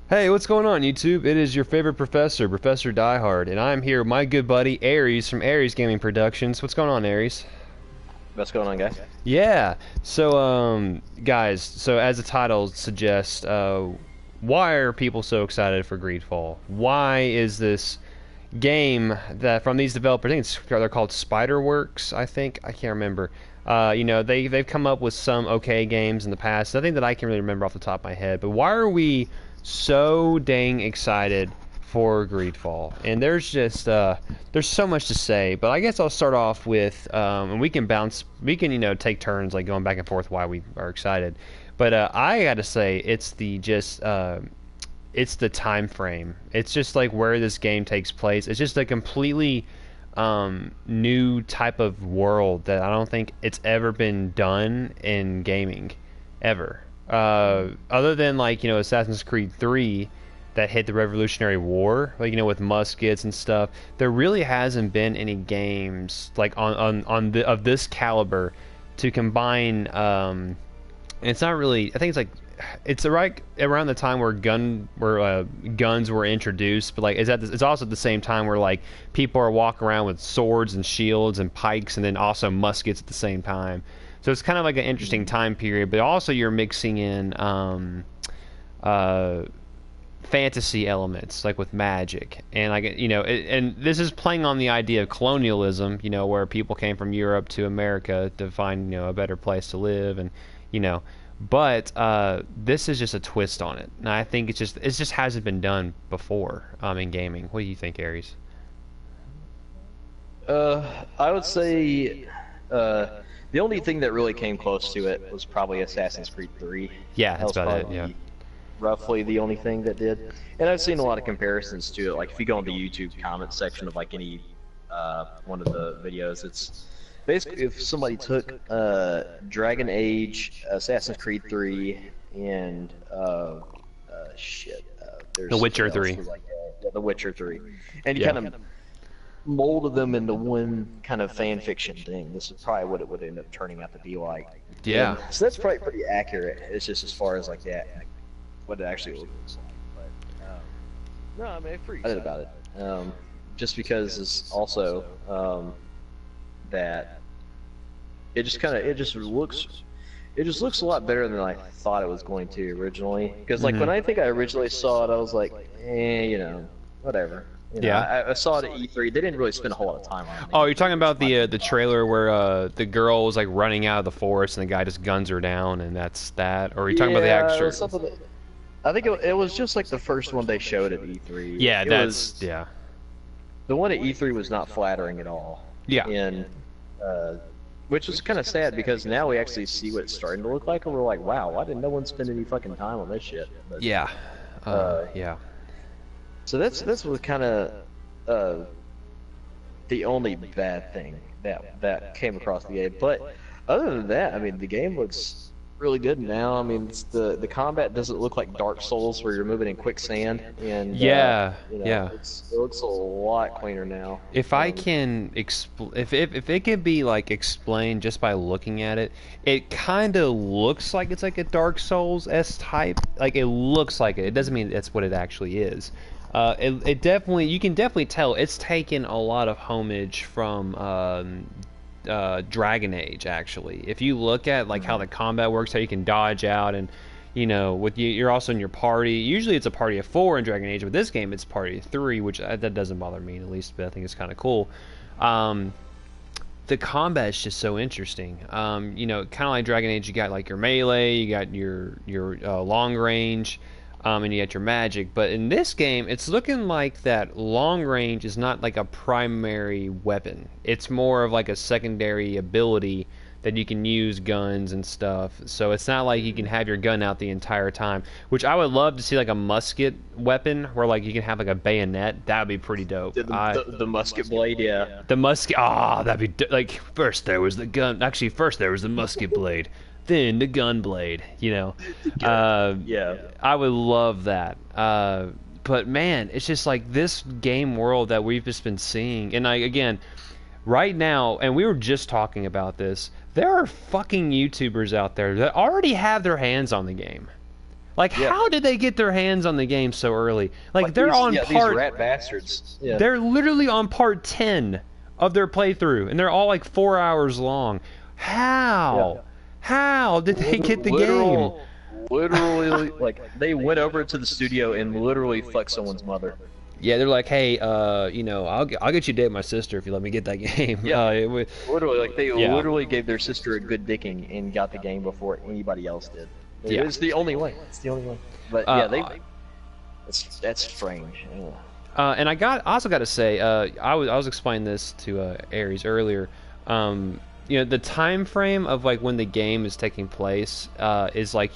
Hey, what's going on, YouTube? It is your favorite professor, Professor Diehard, and I'm here with my good buddy Aries from Aries Gaming Productions. What's going on, Aries? What's going on, guys? Yeah. Guys, so as the title suggests, why are people so excited for Greedfall? Why is this game that from these developers? I think they're called Spiderworks. I can't remember. They've come up with some okay games in the past. Nothing that I can really remember off the top of my head. But why are we so dang excited for Greedfall? And there's so much to say. But I guess I'll start off with and we can take turns like going back and forth why we are excited. But I got to say it's the time frame. It's just like where this game takes place. It's just a completely new type of world that I don't think it's ever been done in gaming, ever. Other than Assassin's Creed 3 that hit the Revolutionary War, with muskets and stuff. There really hasn't been any games like of this caliber to combine. It's not really. I think it's right around the time where guns were introduced, but it's also at the same time where people are walking around with swords and shields and pikes, and then also muskets at the same time. So it's kind of like an interesting time period, but also you're mixing in fantasy elements like with magic, and and this is playing on the idea of colonialism, where people came from Europe to America to find a better place to live, and you know but this is just a twist on it, and I think it just hasn't been done before in gaming. What do you think, Aries? I would say the only thing that really came close to it was probably Assassin's Creed 3. Yeah, That that's was about it. probably Yeah. roughly the only thing that did. And I've seen a lot of comparisons to it. Like if you go into the YouTube comments section of like any one of the videos, it's basically if somebody took Dragon Age, Assassin's Creed 3, and there's The Witcher something else 3. was like The Witcher 3, and you Yeah. kind of molded them into one kind of fan fiction thing. This is probably what it would end up turning out to be like. Yeah. And so that's probably pretty accurate. It's just as far as like that, what it actually looks like. But no, I mean, I'm pretty excited about it. Just because it's also that it just looks a lot better than I thought it was going to originally. Because like when I think I originally saw it, I was like, whatever. Yeah. I saw it at E3. They didn't really spend a whole lot of time on it. Oh, you're talking about the trailer where the girl was like running out of the forest and the guy just guns her down, and that's that? Or are you talking about the Yeah, it extra? was something I think it was just like the first one they showed at E3. Yeah, It that's was, yeah. The one at E3 was not flattering at all. Yeah. And which was kind of sad because now we actually see what it's starting to look like, and we're like, wow, why didn't no one spend any fucking time on this shit? But, Yeah. Yeah. So that's what kind of the only bad thing that came across the game. But other than that, I mean, the game looks really good now. I mean, the combat doesn't look like Dark Souls where you're moving in quicksand, and Yeah. it looks a lot cleaner now. If I can if it can be like explained just by looking at it, it kind of looks like it's like a Dark Souls S type. Like it looks like it. It doesn't mean that's what it actually is. It definitely, you can definitely tell it's taken a lot of homage from Dragon Age. Actually, if you look at like how the combat works, how you can dodge out, and you're also in your party. Usually it's a party of 4 in Dragon Age, but this game it's party of 3, which that doesn't bother me at least, but I think it's kind of cool. The combat is just so interesting. Kind of like Dragon Age, you got like your melee, you got your long range, and you got your magic. But in this game, it's looking like that long range is not like a primary weapon. It's more of like a secondary ability that you can use guns and stuff. So it's not like you can have your gun out the entire time, which I would love to see, like a musket weapon where like you can have like a bayonet. That would be pretty dope. The musket blade, yeah. The musket, that'd be like first there was the gun. Actually, first there was the musket blade, then the gun blade. Yeah. I would love that. But man, it's just like this game world that we've just been seeing, and again, right now, and we were just talking about this. There are fucking YouTubers out there that already have their hands on the game. Like, Yeah. how did they get their hands on the game so early? Like, Like they're these, on yeah, these part. rat bastards. Yeah. They're literally on part 10 of their playthrough, and they're all like 4 hours long. Yeah. How? How did they get the game? Literal, literally, like they went over to the studio and literally fucked someone's mother. Yeah, they're like, hey, I'll get you to date my sister if you let me get that game. Yeah. Literally, like they Yeah. literally gave their sister a good dicking and got the game before anybody else did. Yeah. It's the only way. It's the only way. But yeah, that's strange. And I also got to say, I was explaining this to Aries earlier. The time frame of like when the game is taking place is like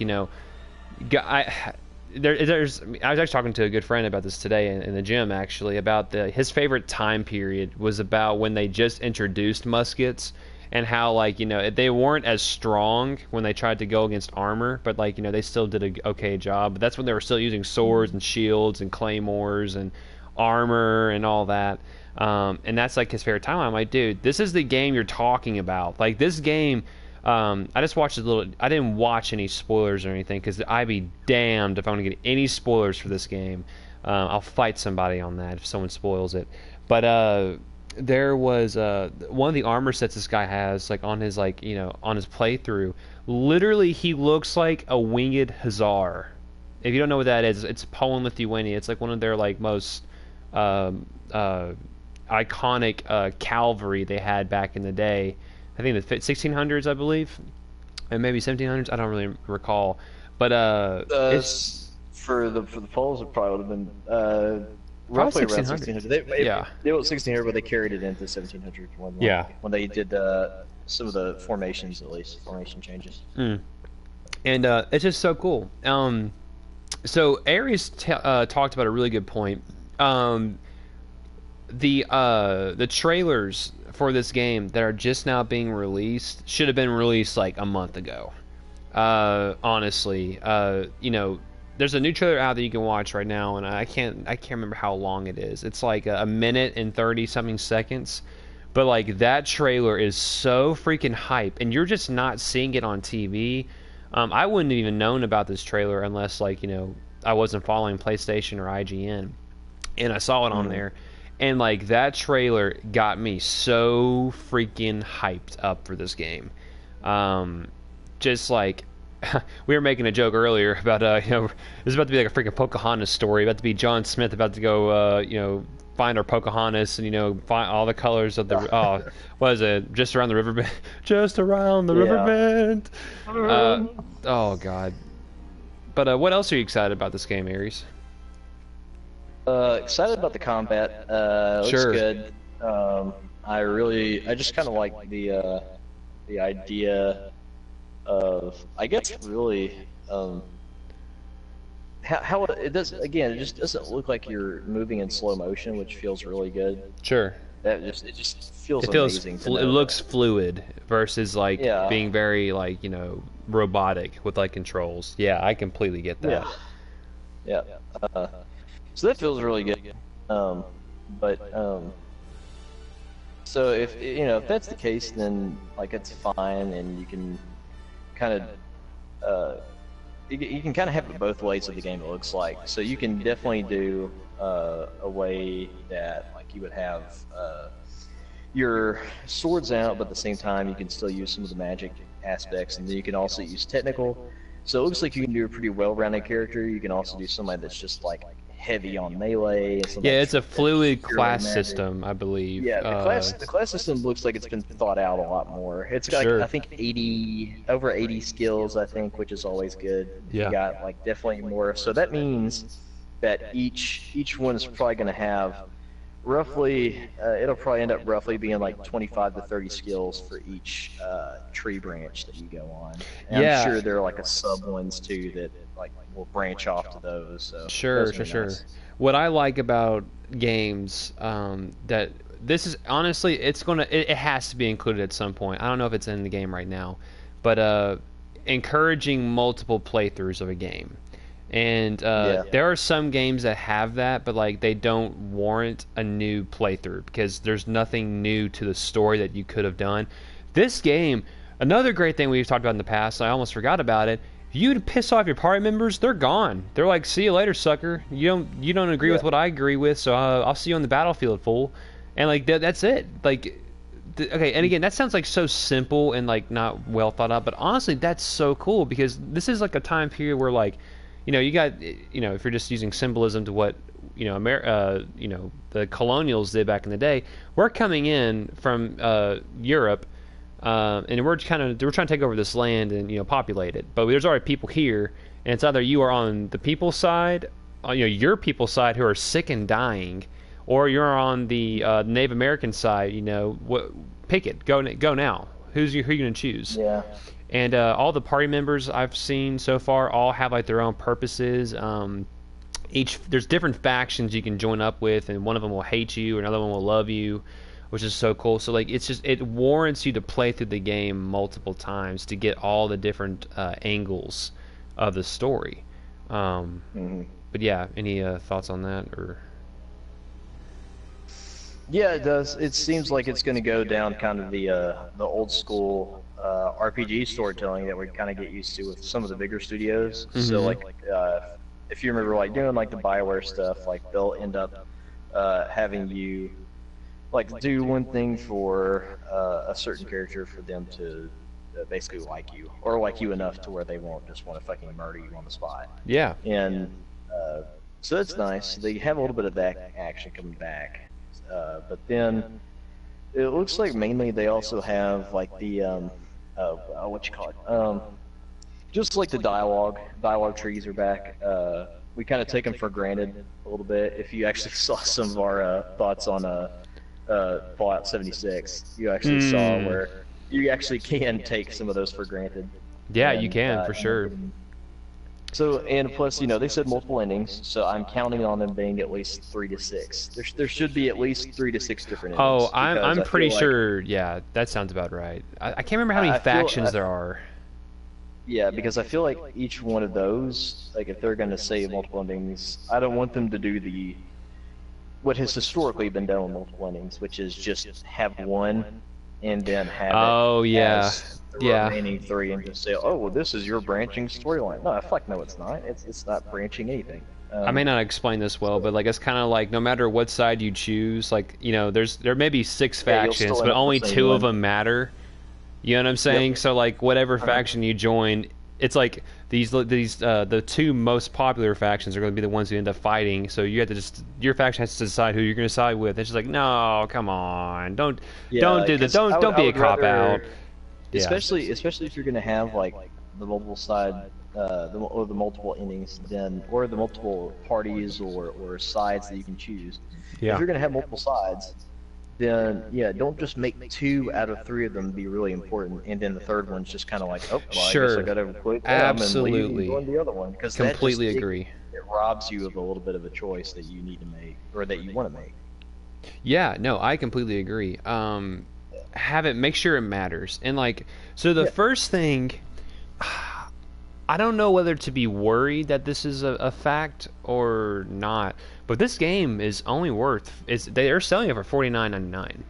there's I was actually talking to a good friend about this today in the gym actually about his favorite time period was about when they just introduced muskets and how like they weren't as strong when they tried to go against armor, but like they still did a okay job. But that's when they were still using swords and shields and claymores and armor and all that. And that's like his favorite time. I'm like, dude, this is the game you're talking about. Like this game. I just watched a little. I didn't watch any spoilers or anything because I'd be damned if I want to get any spoilers for this game. I'll fight somebody on that if someone spoils it. But there was one of the armor sets this guy has like on his on his playthrough. Literally, he looks like a winged hussar. If you don't know what that is, it's Poland, Lithuania. It's like one of their like most iconic cavalry they had back in the day. I think the 1600s, I believe, and maybe 1700s. I don't really recall, but it's for the Poles, it probably would have been probably roughly around 1600. 1600. Yeah. It was 1600, but they carried it into 1700 when they did some of the formations, at least formation changes. And it's just so cool. So Aries talked about a really good point. The trailers for this game that are just now being released should have been released like a month ago. Honestly, there's a new trailer out that you can watch right now, and I can't remember how long it is. It's like a minute and 30 something seconds, but like that trailer is so freaking hype, and you're just not seeing it on TV. I wouldn't have even known about this trailer unless like I wasn't following PlayStation or IGN, and I saw it on there. And like that trailer got me so freaking hyped up for this game. Just like we were making a joke earlier about this is about to be like a freaking Pocahontas story. About to be John Smith about to go find our Pocahontas and find all the colors of the what is it? Just around the river bend. Just around the river bend. Oh god. But what else are you excited about this game, Aries? Excited about the combat. Looks Sure. good. I just kind of like the idea of, I guess, really how it does. Again, it just doesn't look like you're moving in slow motion, which feels really good. Sure. It just feels It feels amazing. it looks fluid versus like Yeah. being very like robotic with like controls. Yeah, I completely get that. Yeah. So that feels really good. So if that's the case, then like it's fine, and you can kind of you can kind of have it both ways of the game. It looks like so you can definitely do a way that like you would have your swords out, but at the same time you can still use some of the magic aspects, and then you can also use technical. So it looks like you can do a pretty well-rounded character. You can also do somebody that's just like heavy on melee. And Yeah, it's a fluid purely class magic. system, I believe. Yeah, the class system looks like it's been thought out a lot more. It's got Sure. I think over 80 skills, I think, which is always good. Yeah. You got like definitely more. So that means that each one is probably going to have roughly it'll probably end up roughly being like 25 to 30 skills for each tree branch that you go on. And Yeah. I'm sure there are like a sub ones too that like will branch off to those. So Sure. those are nice. What I like about games that this is honestly it has to be included at some point. I don't know if it's in the game right now, but encouraging multiple playthroughs of a game. And there are some games that have that, but like they don't warrant a new playthrough because there's nothing new to the story that you could have done. This game, another great thing we've talked about in the past, I almost forgot about it, You piss off your party members, they're gone. They're like, "See you later, sucker. You don't agree Yeah. with what I agree with, so I'll see you on the battlefield, fool." And like that's it. Like, okay, and again, that sounds like so simple and like not well thought out, but honestly, that's so cool because this is like a time period where like, you got, if you're just using symbolism to what the colonials did back in the day, we're coming in from Europe, and we're trying to take over this land and populate it. But there's already people here, and it's either you are on the people's side, your people's side who are sick and dying, or you're on the Native American side. Pick it. Go now. Who you going to choose? Yeah. And all the party members I've seen so far all have like their own purposes. There's different factions you can join up with, and one of them will hate you, another one will love you, which is so cool. So like it warrants you to play through the game multiple times to get all the different angles of the story. But yeah, any thoughts on that or? Yeah, it does. It seems like it's going to go down kind of the old school RPG storytelling that we kind of get used to with some of the bigger studios. So like if you remember like doing like the BioWare stuff, like they'll end up having you like do one thing for a certain character for them to basically like you, or like you enough to where they won't just want to fucking murder you on the spot. Yeah. And so that's nice. They have a little bit of that action coming back. But then it looks like mainly they also have like the what you call it, just like the dialogue trees are back. We kind of take them for granted a little bit. If you actually saw some of our thoughts on Fallout 76, you actually saw where you actually can take some of those for granted. Yeah, and, you can for sure. So, and plus, they said multiple endings, so I'm counting on them being at least 3 to 6. There should be at least 3 to 6 different endings. Oh, I'm pretty sure. Yeah, that sounds about right. I can't remember how many factions there are. Yeah, because I feel like each one of those, like if they're going to say multiple endings, I don't want them to do what has historically been done with multiple endings, which is just have one and then have the remaining 3 and just say, oh, well, this is your branching storyline. No, fuck no, it's not. It's not branching anything. I may not explain this well, but like it's kind of like no matter what side you choose, like there may be 6 factions, but only 2 of them matter. You know what I'm saying? Yep. So like whatever faction you join, it's like these the 2 most popular factions are going to be the ones who end up fighting. So you have to your faction has to decide who you're going to side with. It's just like, no, come on, don't do that. Don't be a cop out. Especially if you're going to have like the multiple side, or the multiple endings, or the multiple parties or sides that you can choose. Yeah. If you're going to have multiple sides, then don't just make 2 out of 3 of them be really important, and then the third one's just kind of like, oh, well, sure. I guess I gotta quit them Absolutely. And leave and join the other one. Because completely agree. It robs you of a little bit of a choice that you need to make, or that you want to make. Yeah, no, I completely agree. Make sure it matters, and like, so the first thing, I don't know whether to be worried that this is a fact or not. But this game is only they're selling it for $49.99.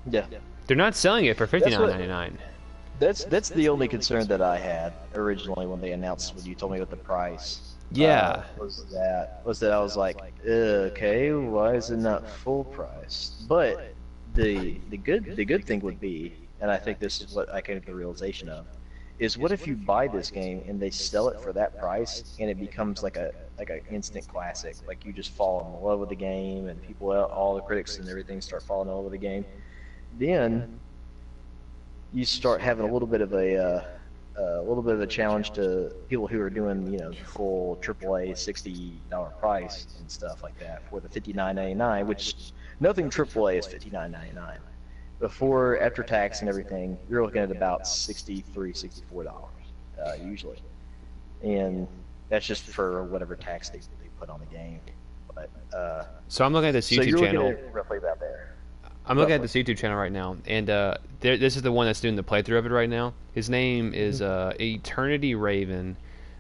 Yeah. They're not selling it for $59.99. That's the only concern that I had originally when they announced, when you told me about the price. Yeah. Was that I was like, okay, why is it not full price? But the good thing would be, and I think this is what I came to the realization of, is what if you buy this game and they sell it for that price and it becomes like an instant classic, like you just fall in love with the game and people, all the critics and everything, start falling in love with the game. Then you start having a little bit of a challenge to people who are doing the full AAA $60 price and stuff like that for the $59.99, which nothing AAA is $59.99. Before, after tax and everything, you're looking at about $63, $64 usually, and that's just for whatever tax they put on the game. But so I'm looking at this YouTube channel. Looking at roughly about there. I'm looking at this YouTube channel right now, and this is the one that's doing the playthrough of it right now. His name is Eternity Raven,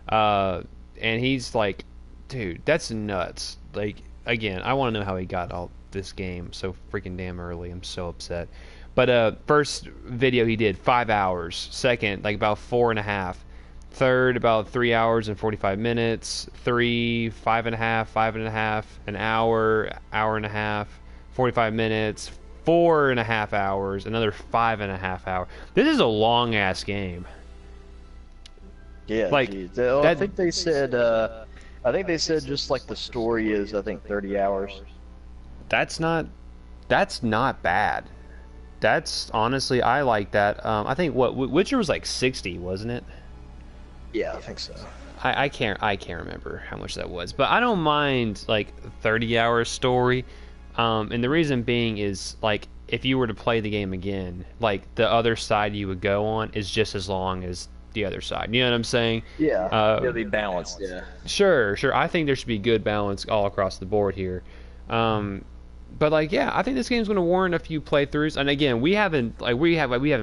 and he's like, dude, that's nuts. Like, again, I want to know how he got all this game so freaking damn early. I'm so upset. But first video he did 5 hours. Second, like about 4.5. third about 3 hours and 45 minutes, three 5.5, 5.5, an hour, hour and a half, 45 minutes, 4.5 hours, another 5.5 hours. This is a long ass game. Yeah, Like geez. Well, that. I think they said just like the story is, I think 30 hours. That's not. That's not bad. That's honestly, I like that. I think what Witcher was like 60, wasn't it? Yeah, I think so. I can't remember how much that was, but I don't mind like 30-hour story. And the reason being is like if you were to play the game again, like the other side you would go on is just as long as the other side. You know what I'm saying? Yeah, Uh, it'll be balanced. Yeah. sure, sure. I think there should be good balance all across the board here. Um, but like, yeah, I think this game's going to warrant a few playthroughs. And again, we haven't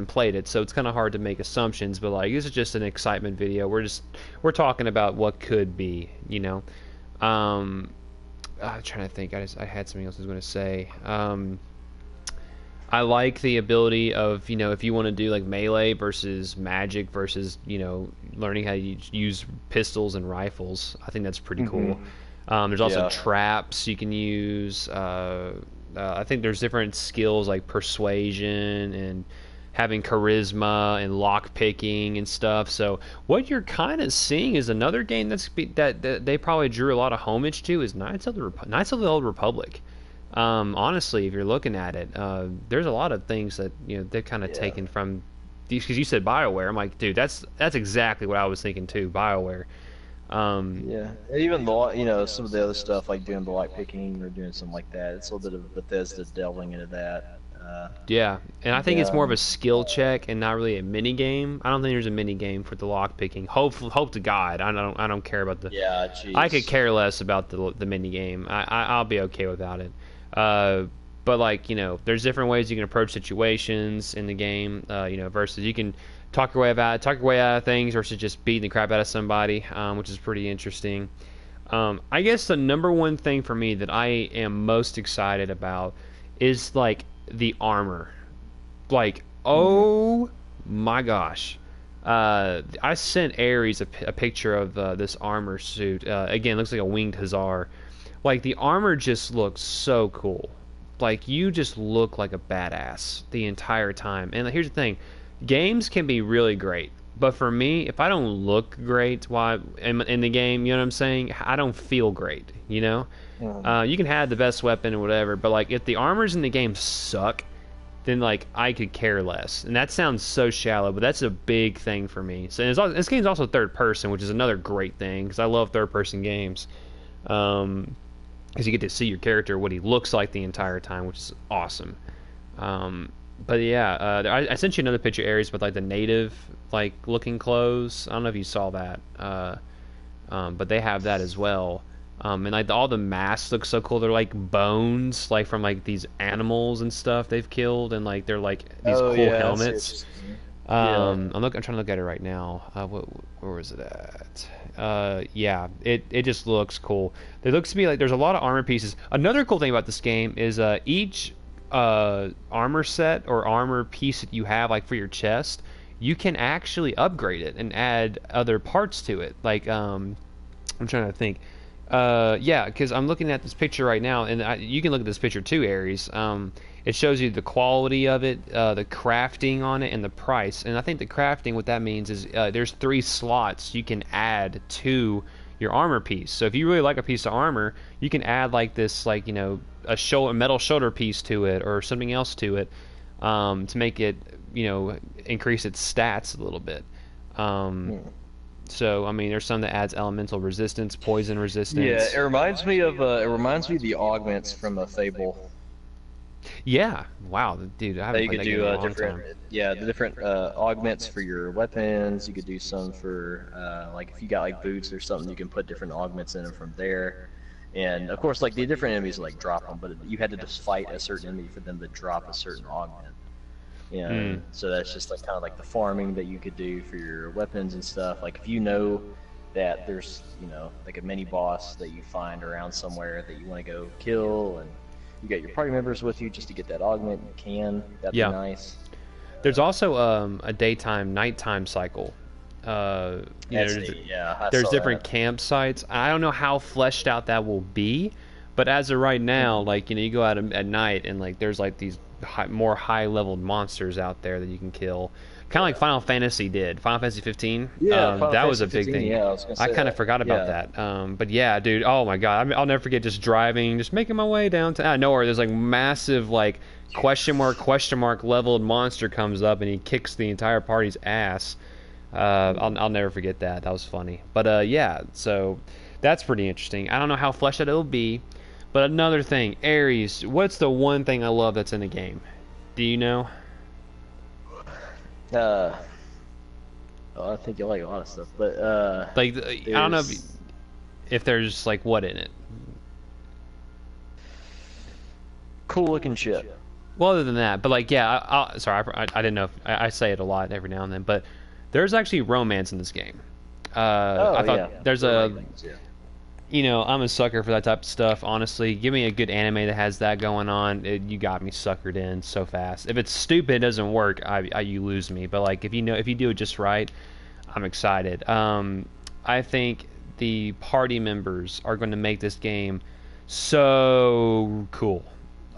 played it, so it's kind of hard to make assumptions. But like, this is just an excitement video. We're talking about what could be. You know, I'm trying to think. I had something else I was going to say. I like the ability of, if you want to do like melee versus magic versus, learning how to use pistols and rifles. I think that's pretty cool. There's also Yeah. traps you can use. I think there's different skills like persuasion and having charisma and lock picking and stuff. So what you're kind of seeing is another game that they probably drew a lot of homage to is Knights of the Old Republic. Honestly, if you're looking at it, there's a lot of things that they've kind of Yeah. taken from these. Because you said Bioware, I'm like, dude, that's exactly what I was thinking too. Bioware. Um, Yeah, and even the some of the other stuff like doing the lock picking or doing something like that. It's a little bit of Bethesda delving into that. yeah, and I think it's more of Um, a skill check and not really a mini game. I don't think there's a mini game for the lock picking. Hope to God, I don't care about the. yeah, I could jeez. care less about the mini game. I'll be okay without it. Uh, but like there's different ways you can approach situations in the game. Versus you can talk your way out of things versus just beating the crap out of somebody, which is pretty interesting. I guess the number one thing for me that I am most excited about is like the armor. Like, Hmm. oh my gosh. I sent Aries a picture of this armor suit. Again, looks like a winged hussar. Like the armor just looks so cool. Like you just look like a badass the entire time. And here's the thing, games can be really great, but for me, if I don't look great while in the game, you know what I'm saying? I don't feel great. Hmm. You can have the best weapon or whatever, but like if the armors in the game suck, then like I could care less. And that sounds so shallow, but that's a big thing for me. So this game's also third person, which is another great thing because I love third person games. Um, because you get to see your character what he looks like the entire time, which is awesome. Um, but yeah, I sent you another picture, Aries, with like the native like looking clothes. I don't know if you saw that, but they have that as well. And like all the masks look so cool. They're like bones, like from like these animals and stuff they've killed, and like they're like these Oh cool yeah, I see what helmets. you're saying. Yeah. I'm trying to look at it right now. Where was it at? Yeah, it just looks cool. There looks to be like there's a lot of armor pieces. Another cool thing about this game is each armor set or armor piece that you have, like for your chest, you can actually upgrade it and add other parts to it. Like I'm trying to think. Yeah, because I'm looking at this picture right now, and you can look at this picture too, Aries. It shows you the quality of it, the crafting on it, and the price. And I think the crafting, what that means is there's 3 slots you can add to your armor piece. So if you really like a piece of armor, you can add like this, like a metal shoulder piece to it or something else to it to make it, increase its stats a little bit. Um, Hmm. so I mean, there's some that adds elemental resistance, poison Yeah, resistance. it reminds me of the augments from a Fable. Yeah, wow, dude, I haven't You played could that game do in a long different, time. yeah, the different augments for your weapons. You could do some for like if you got like boots or something, you can put different augments in them from there. And of course, like the different enemies like drop them, but you had to just fight a certain enemy for them to drop a certain augment. Hmm. And so that's just like kind of like the farming that you could do for your weapons and stuff. Like if you know that there's like a mini boss that you find around somewhere that you want to go kill, and you got your party members with you just to get that augment, you can. That'd be Yeah. nice. There's also a daytime nighttime cycle. You know, That's neat. Yeah, I there's saw different that. campsites. I don't know how fleshed out that will be, but as of right now, Hmm. like, you know, you go out at night and like there's like these more high leveled monsters out there that you can kill, kind of like Yeah. Final Fantasy did. Final Fantasy 15. Yeah, Final That was a Fantasy big 15. thing. Yeah, I was gonna I say kind of that. forgot about Yeah. that. But yeah, dude. Oh my god. I mean, I'll never forget just driving, just making my way downtown. Out of nowhere, there's like massive like question mark leveled monster comes up and he kicks the entire party's ass. I'll never forget that. That was funny. But yeah, so that's pretty interesting. I don't know how fleshed out it'll be, but another thing, Ares. What's the one thing I love that's in the game? Do you know? Uh, well, I think you like a lot of stuff, but Like, I don't know there's if there's like what in it. cool looking ship. Well, other than that, but like, yeah. Sorry, I didn't know. If, I say it a lot every now and then, but there's actually romance in this game. I Oh yeah, thought there's the a right things. Yeah. you know, I'm a sucker for that type of stuff. Honestly, give me a good anime that has that going on. You got me suckered in so fast. If it's stupid, it doesn't work. You lose me. But like, if you do it just right, I'm excited. I think the party members are going to make this game so cool.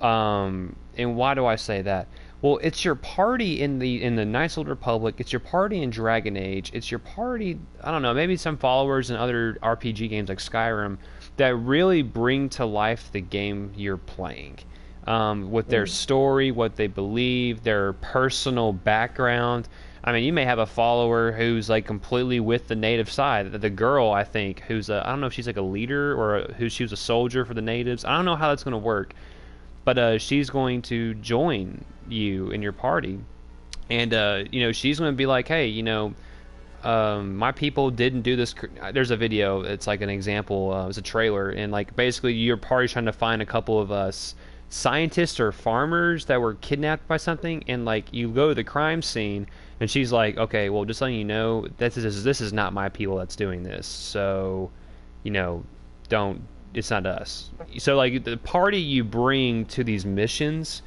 And why do I say that? Well, it's your party in the Nice Old Republic. It's your party in Dragon Age. It's your party. I don't know. Maybe some followers in other RPG games like Skyrim that really bring to life the game you're playing, with their Mm. story, what they believe, their personal background. I mean, you may have a follower who's like completely with the native side. The girl, I think, who's I don't know if she's like a leader or who she was a soldier for the natives. I don't know how that's going to work, but she's going to join you in your party, and you know, she's going to be like, hey, you know, my people didn't do this. There's a video. It's like an example. It's a trailer, and like basically your party's trying to find a couple of us scientists or farmers that were kidnapped by something, and like you go to the crime scene, and she's like, okay, well, just letting you know, this is not my people that's doing this. So, you know, don't. It's not us. So like the party you bring to these missions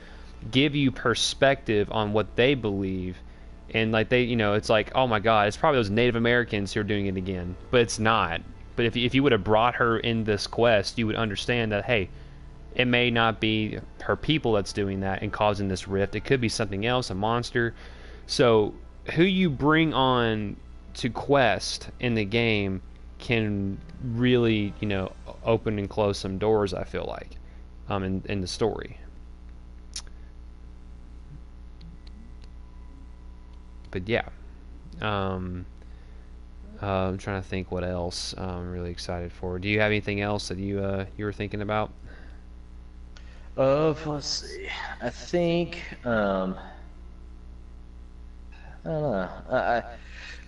give you perspective on what they believe, and like they, you know, it's like, oh my god, it's probably those Native Americans who are doing it again, but it's not. But if you would have brought her in this quest, you would understand that, hey, it may not be her people that's doing that and causing this rift. It could be something else, a monster. So who you bring on to quest in the game can really, you know, open and close some doors, I feel like, in the story. But yeah, um, I'm trying to think what else I'm really excited for. Do you have anything else that you were thinking about? Let's see. I think I don't know.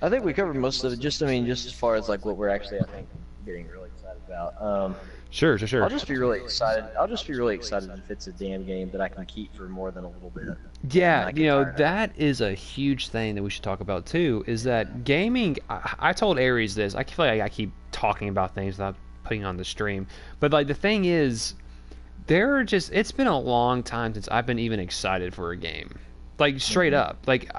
I think we covered most of it. Just I mean, just as far as like what we're actually I think getting really excited about. Sure, sure, I'll sure. just be really excited. I'll just be really excited if it's a damn game that I can keep for more than a little bit and Yeah, not you get know, tired of. that is a huge thing that we should talk about too, is that gaming, I told Aries this. I feel like I keep talking about things without putting on the stream. But like the thing is, it's been a long time since I've been even excited for a game. Like straight Hmm. up. Like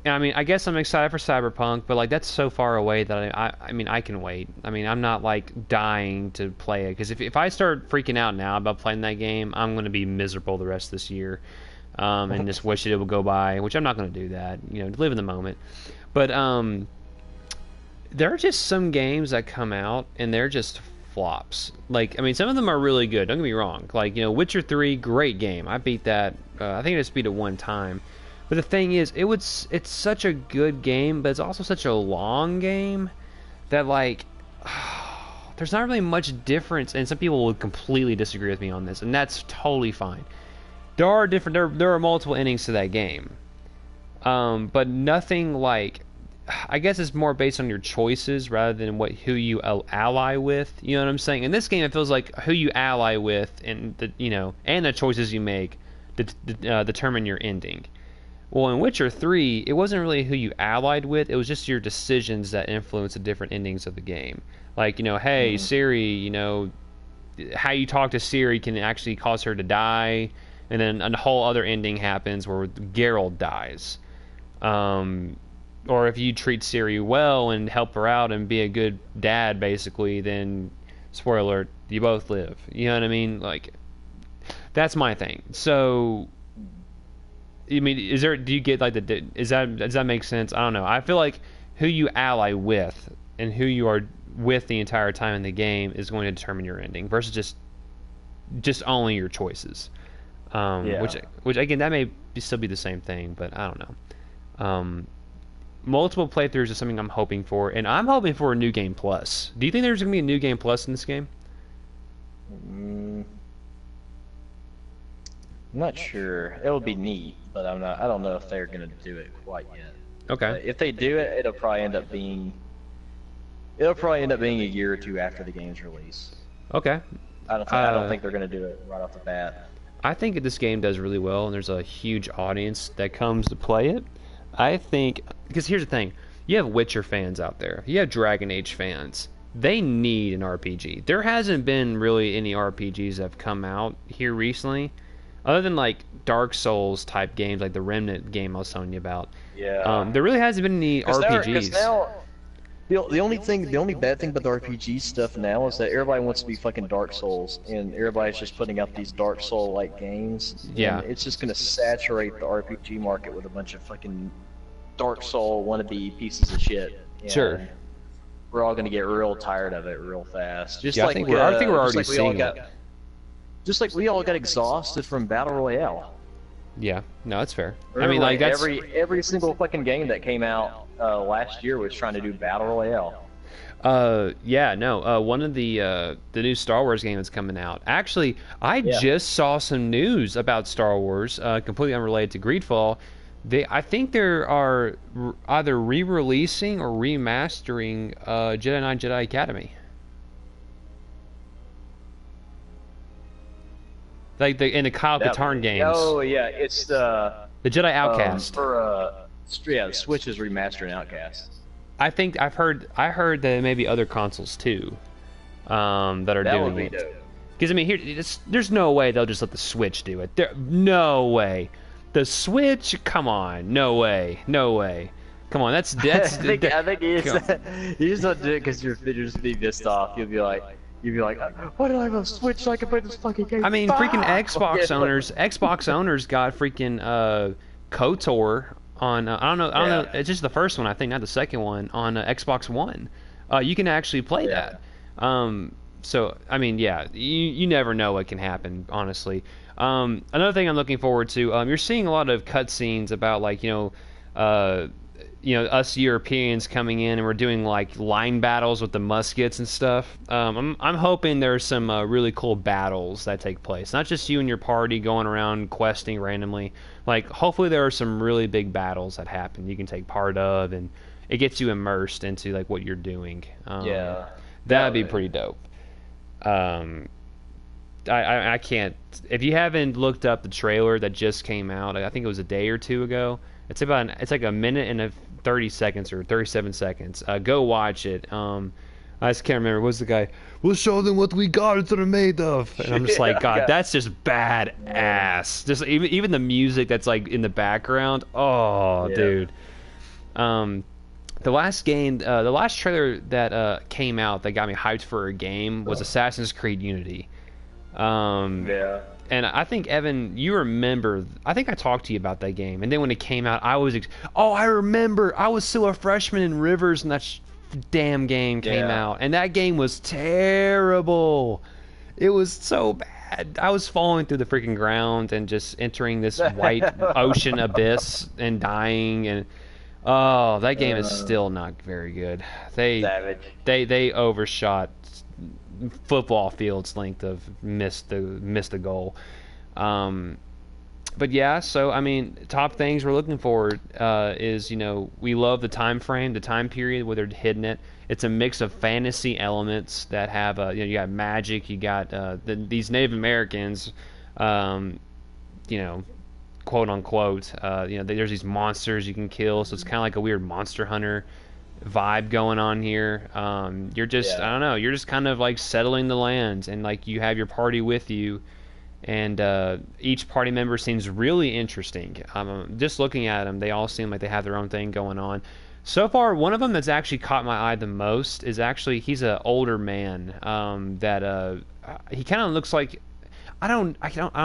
I mean, I guess I'm excited for Cyberpunk, but like that's so far away that I mean, I can wait. I mean, I'm not like dying to play it, because if I start freaking out now about playing that game, I'm going to be miserable the rest of this year, and just wish it would go by, which I'm not going to do that. You know, live in the moment. But there are just some games that come out and they're just flops. Like, I mean, some of them are really good. Don't get me wrong. Like, you know, Witcher 3, great game. I beat that. I think I just beat it one time. But the thing is, it's such a good game, but it's also such a long game that like there's not really much difference. And some people would completely disagree with me on this, and that's totally fine. There are multiple endings to that game, but nothing like, I guess it's more based on your choices rather than who you ally with. You know what I'm saying? In this game, it feels like who you ally with and the, you know, and the choices you make determine your ending. Well, in Witcher 3, it wasn't really who you allied with, it was just your decisions that influenced the different endings of the game. Like, you know, hey, Hmm. Siri, you know, how you talk to Siri can actually cause her to die, and then a whole other ending happens where Geralt dies. Um, or if you treat Siri well and help her out and be a good dad, basically, then spoiler alert, you both live. You know what I mean? Like, that's my thing. So, I mean, do you get like does that make sense? I don't know. I feel like who you ally with and who you are with the entire time in the game is going to determine your ending versus just only your choices. Yeah. Which again, that may still be the same thing, but I don't know. Multiple playthroughs is something I'm hoping for, and I'm hoping for a new game plus. Do you think there's going to be a new game plus in this game? I'm not sure. It would be neat, but I'm not. I don't know if they're gonna do it quite yet. Okay. If they do it, it'll probably end up being. It'll probably end up being a year or two after the game's release. Okay. I don't think they're gonna do it right off the bat. I think if this game does really well and there's a huge audience that comes to play it, I think, because here's the thing, you have Witcher fans out there, you have Dragon Age fans, they need an RPG. There hasn't been really any RPGs that have come out here recently, other than like Dark Souls type games, like the Remnant game I was telling you about. Yeah. There really hasn't been any RPGs. Because now, the only bad thing about the RPG stuff now is that everybody wants to be fucking Dark Souls, and everybody's just putting out these Dark Soul-like games. Yeah. And it's just gonna saturate the RPG market with a bunch of fucking Dark Soul wannabe pieces of shit. And Sure. we're all gonna get real tired of it real fast. Just Yeah, like I think we're already seeing it. Just like we all got exhausted from Battle Royale. Yeah, no, that's fair. Remember, I mean, like that's every single fucking game that came out last year was trying to do Battle Royale. yeah, no. One of the new Star Wars game that's coming out. Actually, I just saw some news about Star Wars, completely unrelated to Greedfall. I think they are either re-releasing or remastering Jedi Knight Jedi Academy. Like in the Kyle Katarn games. Oh yeah, it's the Jedi Outcast. The Switch is remastering Outcast. I think I heard that maybe other consoles too, that are That doing would be it. dope. Because I mean, there's no way they'll just let the Switch do it. No way. The Switch? Come on, no way, no way. Come on, that's I think you just don't do it because you're just be pissed off. You'll be like, why do I have a Switch so I can play this fucking game? I mean, freaking Xbox owners got freaking KOTOR on. I don't know. It's just the first one, I think, not the second one on Xbox One. You can actually play that. So I mean, yeah, you never know what can happen, honestly. Another thing I'm looking forward to, you're seeing a lot of cutscenes about like us Europeans coming in and we're doing like line battles with the muskets and stuff. I'm hoping there's some really cool battles that take place, not just you and your party going around questing randomly. Like hopefully there are some really big battles that happen you can take part of, and it gets you immersed into like what you're doing. That'd be pretty dope. I can't. If you haven't looked up the trailer that just came out, I think it was a day or two ago. It's like a minute and 30 seconds or 37 seconds. Go watch it. I just can't remember. What's the guy? We'll show them what we got that are made of. And I'm just like, God, that's just badass. Just even the music that's like in the background. Oh, dude. The last trailer that came out that got me hyped for a game was Assassin's Creed Unity. And I think, Evan, you remember, I think I talked to you about that game. And then when it came out, I remember. I was still a freshman in Rivers, and that damn game came out. And that game was terrible. It was so bad. I was falling through the freaking ground and just entering this white ocean abyss and dying. And that game is still not very good. They overshot football field's length of missed the goal. But yeah, so I mean, top things we're looking for is, we love the time frame, the time period where they're hitting it. It's a mix of fantasy elements that have you got magic, you got these Native Americans, quote unquote, there's these monsters you can kill, so it's kind of like a weird Monster Hunter vibe going on here. You're just I don't know, you're just kind of like settling the lands, and like you have your party with you, and each party member seems really interesting. Just looking at them, they all seem like they have their own thing going on. So far, one of them that's actually caught my eye the most is actually he's an older man that he kind of looks like I don't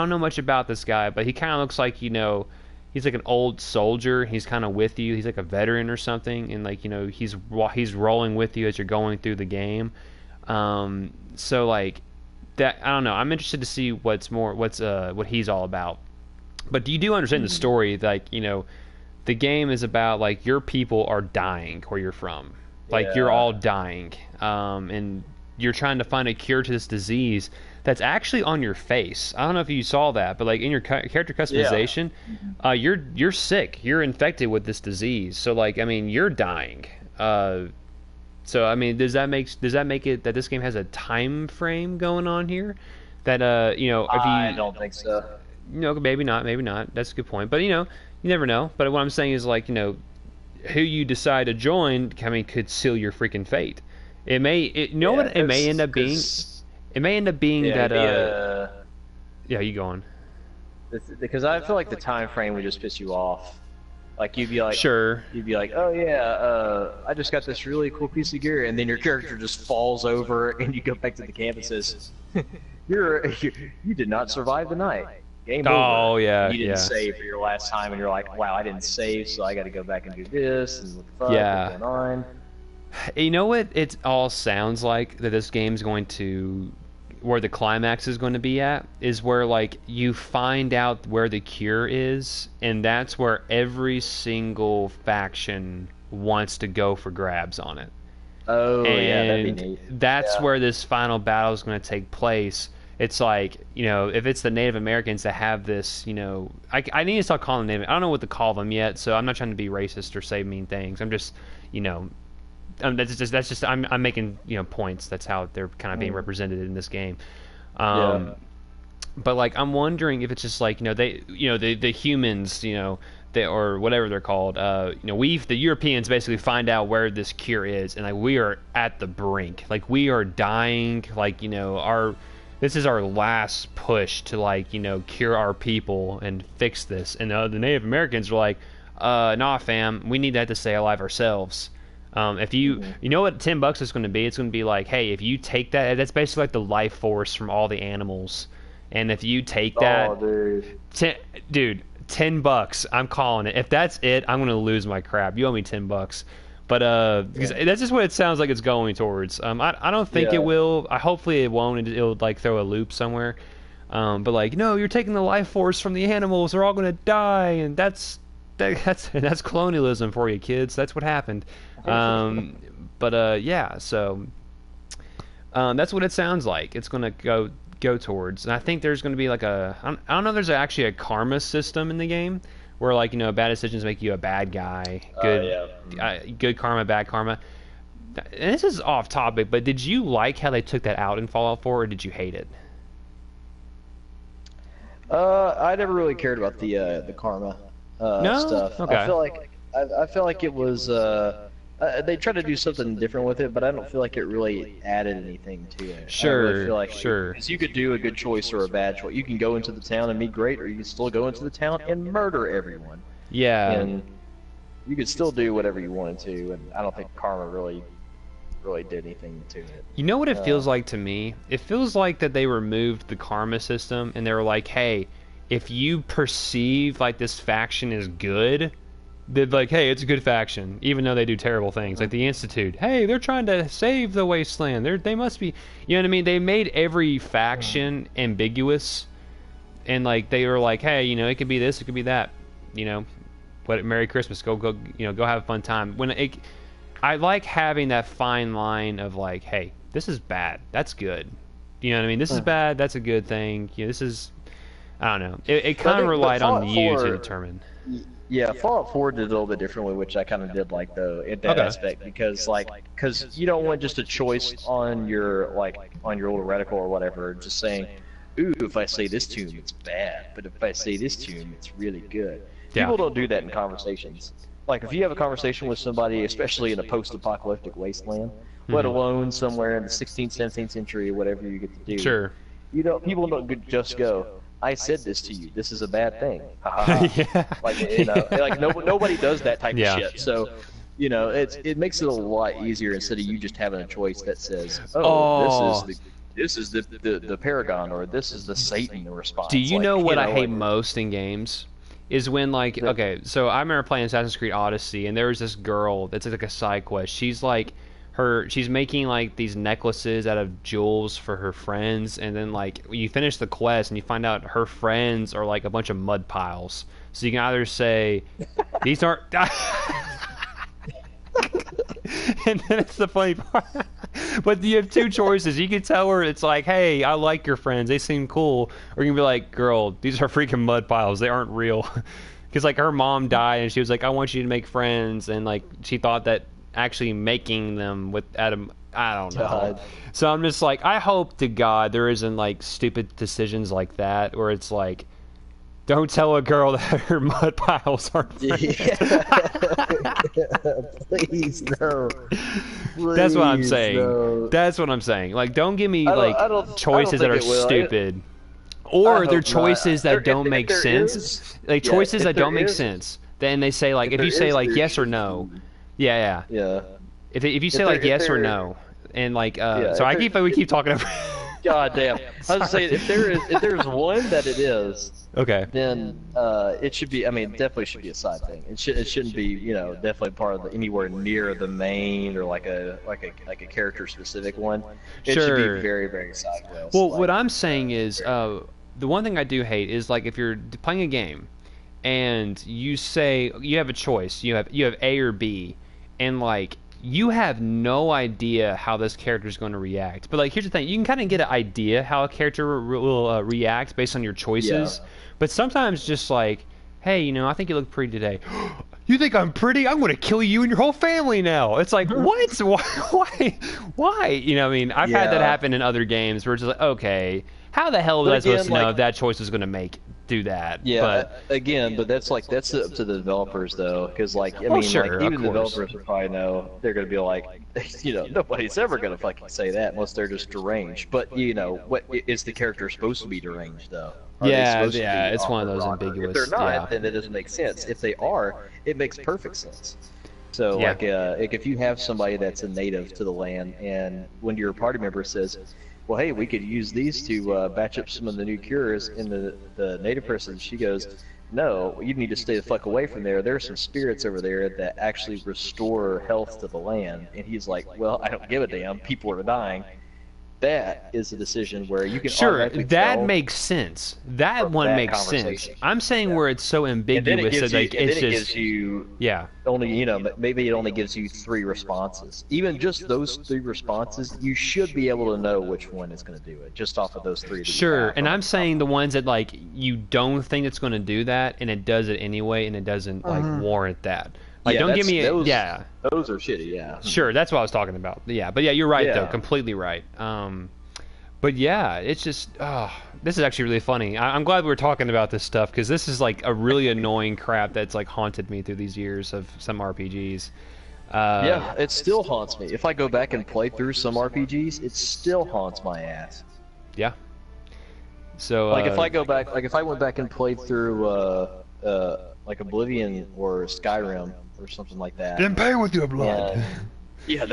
know much about this guy, but he kind of looks like he's like an old soldier. He's kind of with you. He's like a veteran or something, and like he's rolling with you as you're going through the game. So like that I don't know. I'm interested to see what he's all about. But you do understand the story, like the game is about like your people are dying where you're from. Like you're Yeah. all dying, and you're trying to find a cure to this disease that's actually on your face. I don't know if you saw that, but like in your character Yeah. customization, you're sick. You're infected with this disease. So like I mean you're dying. So I mean does that make it that this game has a time frame going on here? That if I you don't think so. maybe not, maybe not. That's a good point. But you never know. But what I'm saying is like who you decide to join, I mean, could seal your freaking fate. You know Yeah, what? It may end up being. It may end up being yeah, it'd that. be Yeah, you go on. because I feel like the time frame would just piss you off. Like Sure. you'd be like, oh yeah, I just got this really cool piece of gear, and then your character just falls over, and you go back to the camp and says, you did not survive the night. Game Oh over. yeah, You didn't yeah, save for your last time, and you're like, wow, I didn't save, so I got to go back and do this, and what the fuck yeah. is going on? You know what? It all sounds like that this game's going to, where the climax is going to be at, is where like you find out where the cure is, and that's where every single faction wants to go for grabs on it. Oh yeah, that'd be And neat. that's Yeah. where this final battle is going to take place. It's like if it's the Native Americans that have this, I need to start calling them Native. I don't know what to call them yet, so I'm not trying to be racist or say mean things. I'm just, you know, I'm making points. That's how they're kind of being represented in this game. Yeah. But like I'm wondering if it's just like the humans they or whatever they're called the Europeans basically find out where this cure is, and like we are at the brink, like we are dying, like our this is our last push to like cure our people and fix this, and the Native Americans were like nah fam, we need that to stay alive ourselves. If you know what $10 is going to be, it's going to be like, hey, if you take that's basically like the life force from all the animals, and if you take that, Oh, dude. dude, $10, I'm calling it. If that's it, I'm going to lose my crap. You owe me $10, but because that's just what it sounds like it's going towards. I don't think it Yeah. will. Hopefully it won't. It'll like throw a loop somewhere. But like, no, you're taking the life force from the animals. They're all going to die, and that's colonialism for you, kids. That's what happened. But yeah, so that's what it sounds like. It's gonna go towards, and I think there's gonna be like I don't know if there's actually a karma system in the game where like bad decisions make you a bad guy, good karma, bad karma. And this is off topic, but did you like how they took that out in Fallout 4, or did you hate it? I never really cared about the karma No? stuff. Okay. I feel like it was they tried to do something different with it, but I don't feel like it really added anything to it. I don't really feel like Sure. because you could do a good choice or a bad choice. You can go into the town and be great, or you can still go into the town and murder everyone. Yeah. And you could still do whatever you wanted to, and I don't think karma really did anything to it. You know what it feels like to me? It feels like that they removed the karma system and they were like, hey, if you perceive like this faction is good, they're like, hey, it's a good faction, even though they do terrible things. Like the Institute, hey, they're trying to save the wasteland. They must be, you know what I mean? They made every faction ambiguous, and like they were like, hey, it could be this, it could be that, What? Merry Christmas, go, go have a fun time. I like having that fine line of like, hey, this is bad, that's good. You know what I mean? This is bad, that's a good thing. This is, I don't know. It kind of relied on you to determine. Yeah, Fallout 4 did it a little bit differently, which I kind of did like though in that aspect because you don't want just a choice on your little reticle or whatever, just saying, ooh, if I say this tune, it's bad, but if I say this tune, it's really good. Yeah. People don't do that in conversations. Like if you have a conversation with somebody, especially in a post-apocalyptic wasteland, let alone somewhere in the 16th, 17th century, whatever you get to do. Sure. People don't just go, I said this to you. This is a bad thing. Ha ha ha. Yeah. Like nobody does that type Yeah. of shit. So You know, it makes it a lot easier instead of you just having a choice that says, oh, Oh, this is the Paragon, or this is the Satan do response. you know Like, what I hate most in games? Is when like the, okay, so I remember playing Assassin's Creed Odyssey, and there was this girl that's like a side quest. She's like she's making like these necklaces out of jewels for her friends, and then like you finish the quest and you find out her friends are like a bunch of mud piles. So you can either say these aren't and then it's the funny part. But you have two choices. You can tell her it's like, hey, I like your friends. They seem cool. Or you can be like, girl, these are freaking mud piles. They aren't real. Because like her mom died and she was like, I want you to make friends. And like she thought that actually making them with Adam, I don't know. God. So I'm just like, I hope to God there isn't like stupid decisions like that where it's like, don't tell a girl that her mud piles aren't friends. Please no. That's what I'm Please, saying. no. That's what I'm saying. Like, don't give me I like choices that think are it will. stupid, or they're hope choices not. that don't If make there sense. is, Like yeah, choices if that there don't make is, sense. Then they say like, if there you say is, like there yes or should no, be. yeah, yeah. Yeah. If you say If like there, if yes or there, no, and like yeah. so If there, we keep talking over. God damn. I was saying if there's one that it is, Okay. then it should be. I mean, definitely should be a side thing. It shouldn't be, you know, definitely part of anywhere near the main or like a character specific one. It should Sure. be very very side quest. Well, Like, what I'm saying is, the one thing I do hate is like if you're playing a game, and you say you have a choice, you have A or B, and like you have no idea how this character is going to react. But like here's the thing, you can kind of get an idea how a character will react based on your yeah. choices. But sometimes just like, hey, you know, I think you look pretty today. You think I'm pretty? I'm going to kill you and your whole family now. It's like, what? Why? You know, I mean, I've had that Yeah. happen in other games where it's just like, okay, how the hell was But I supposed again, to know like, if that choice was going to do that? yeah, But again, but that's up to the developers though, because like I oh, mean, sure, like of even the course. developers will probably know they're gonna be like, you know, nobody's ever gonna fucking say that unless they're just deranged. But you know, what is the character supposed to be deranged though? Are they Yeah, supposed to yeah, be it's one of off the those rocker? ambiguous. If they're not, Yeah, then it doesn't make sense. If they are, it makes perfect sense. So yeah, like if you have somebody that's a native to the land, and when your party member says, well, hey, we could use these to batch up some of the new cures, and the native person, she goes, no, you need to stay the fuck away from there. There are some spirits over there that actually restore health to the land. And he's like, well, I don't give a damn. People are dying. That is a decision where you can sure, automatically that tell makes sense. That from one that makes sense. conversation. I'm saying Yeah. where it's so And then it ambiguous gives that you, like and it's then it just gives you yeah. only, you know, maybe it only gives you 3 responses. Even just those 3 responses, you should be able to know which one is going to do it, just off of those 3 that you Sure, have and from I'm the top. saying the ones that like you don't think it's going to do that, and it does it anyway, and it doesn't like warrant that. Like, Yeah, don't give me those, yeah. those are shitty, yeah. Sure, that's what I was talking about. Yeah, but yeah, you're right though, Yeah. completely right. But yeah, it's just this is actually really funny. I'm glad we're talking about this stuff because this is like a really annoying crap that's like haunted me through these years of some RPGs. Yeah, it still haunts me. If I go back and play through some RPGs, it still haunts my ass. Yeah. So Like if I go back, like if I went back and played through like Oblivion or Skyrim or something like that. then pay with your blood. And, yeah,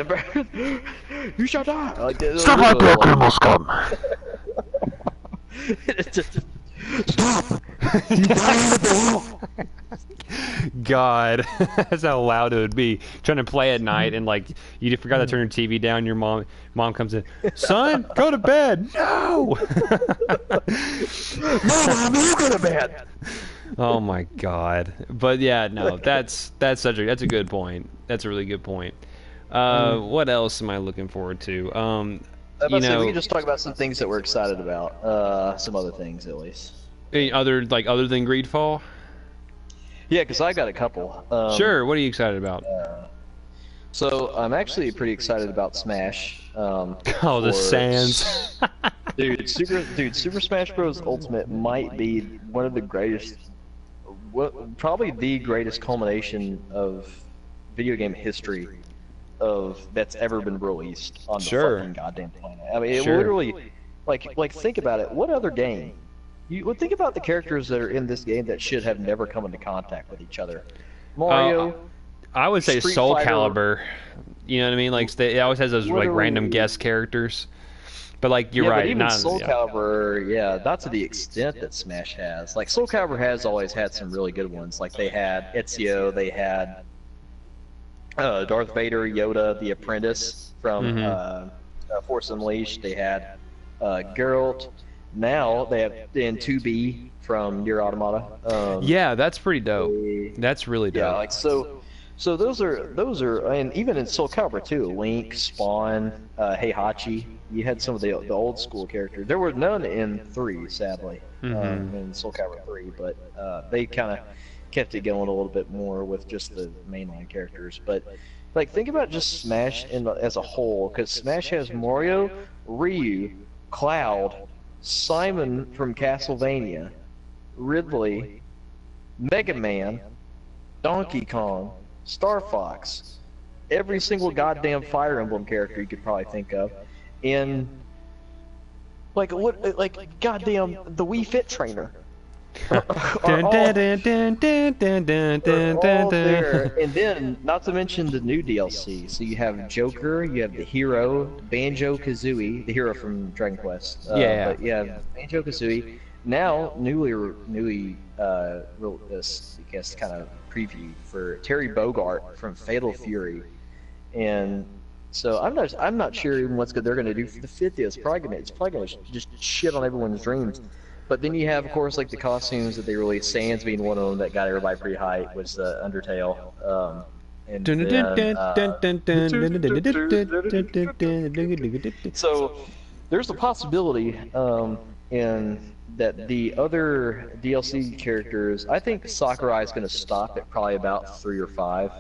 you shall die. Like, Stop right there, criminal scum. God, that's how loud it would be. Trying to play at night and like you forgot to turn your TV down. Your mom comes in, son, go to bed. No. Mom, you go to bed. Oh my God. But yeah, no, that's a good point. That's a really good point. What else am I looking forward to? You know, we can just talk about some things that we're excited about. Some other things at least. other than Greedfall. Yeah, because I got a couple. Sure. What are you excited about? So I'm actually pretty excited about Smash. Oh, the for- Sands. Super Smash Bros. Ultimate might be one of the greatest, probably the greatest culmination of video game history that's ever been released on the Sure. fucking goddamn planet. I mean, it Sure. literally, like think about it. What other game? You would think about the characters that are in this game that should have never come into contact with each other. Mario, I would say Street Soul Fighter, Calibur. You know what I mean? Like it always has those like random literally. guest characters. But like you're Yeah, but right, even not Soul yeah. Calibur, yeah, not to the extent that Smash has. Like Soul Calibur has always had some really good ones. Like they had Ezio, they had Darth Vader, Yoda, the Apprentice from Hmm. Force Unleashed. They had Geralt. Now they have in 2B from Nier Automata. Yeah, that's pretty dope. They, That's really yeah, dope. like so. So those are, and even in Soul Calibur too, Link, Spawn, Heihachi. You had some of the old school characters. There were none in 3, sadly, Hmm. in Soul Calibur 3, but they kind of kept it going a little bit more with just the mainline characters. But like, think about just Smash as a whole, because Smash has Mario, Ryu, Cloud, Simon from Castlevania, Ridley, Mega Man, Donkey Kong, Star Fox, every single goddamn Fire Emblem character you could probably think of, in like goddamn the Wii Fit Trainer are Dun, dun, all dun, dun, dun, dun, dun, are dun, dun, all there. dun. And then, not to mention the new DLC. So you have Joker, you have the hero, Banjo Kazooie, the hero from Dragon Quest. Yeah. But you have Banjo Kazooie. Now, newly, this I guess kind of preview for Terry Bogart from Fatal Fury, and so I'm not sure even they're gonna do for the 50th. It's probably gonna just shit on everyone's dreams. But then you have, of course, like the costumes that they released. Sans being one of them that got everybody pretty hyped was the Undertale. And Dun, dun, dun, then, dun, dun, dun, dun, dun, dun, dun, dun, dun, dun, dun. so there's a possibility in that the other DLC characters. I think Sakurai is going to stop at probably about 3 or 5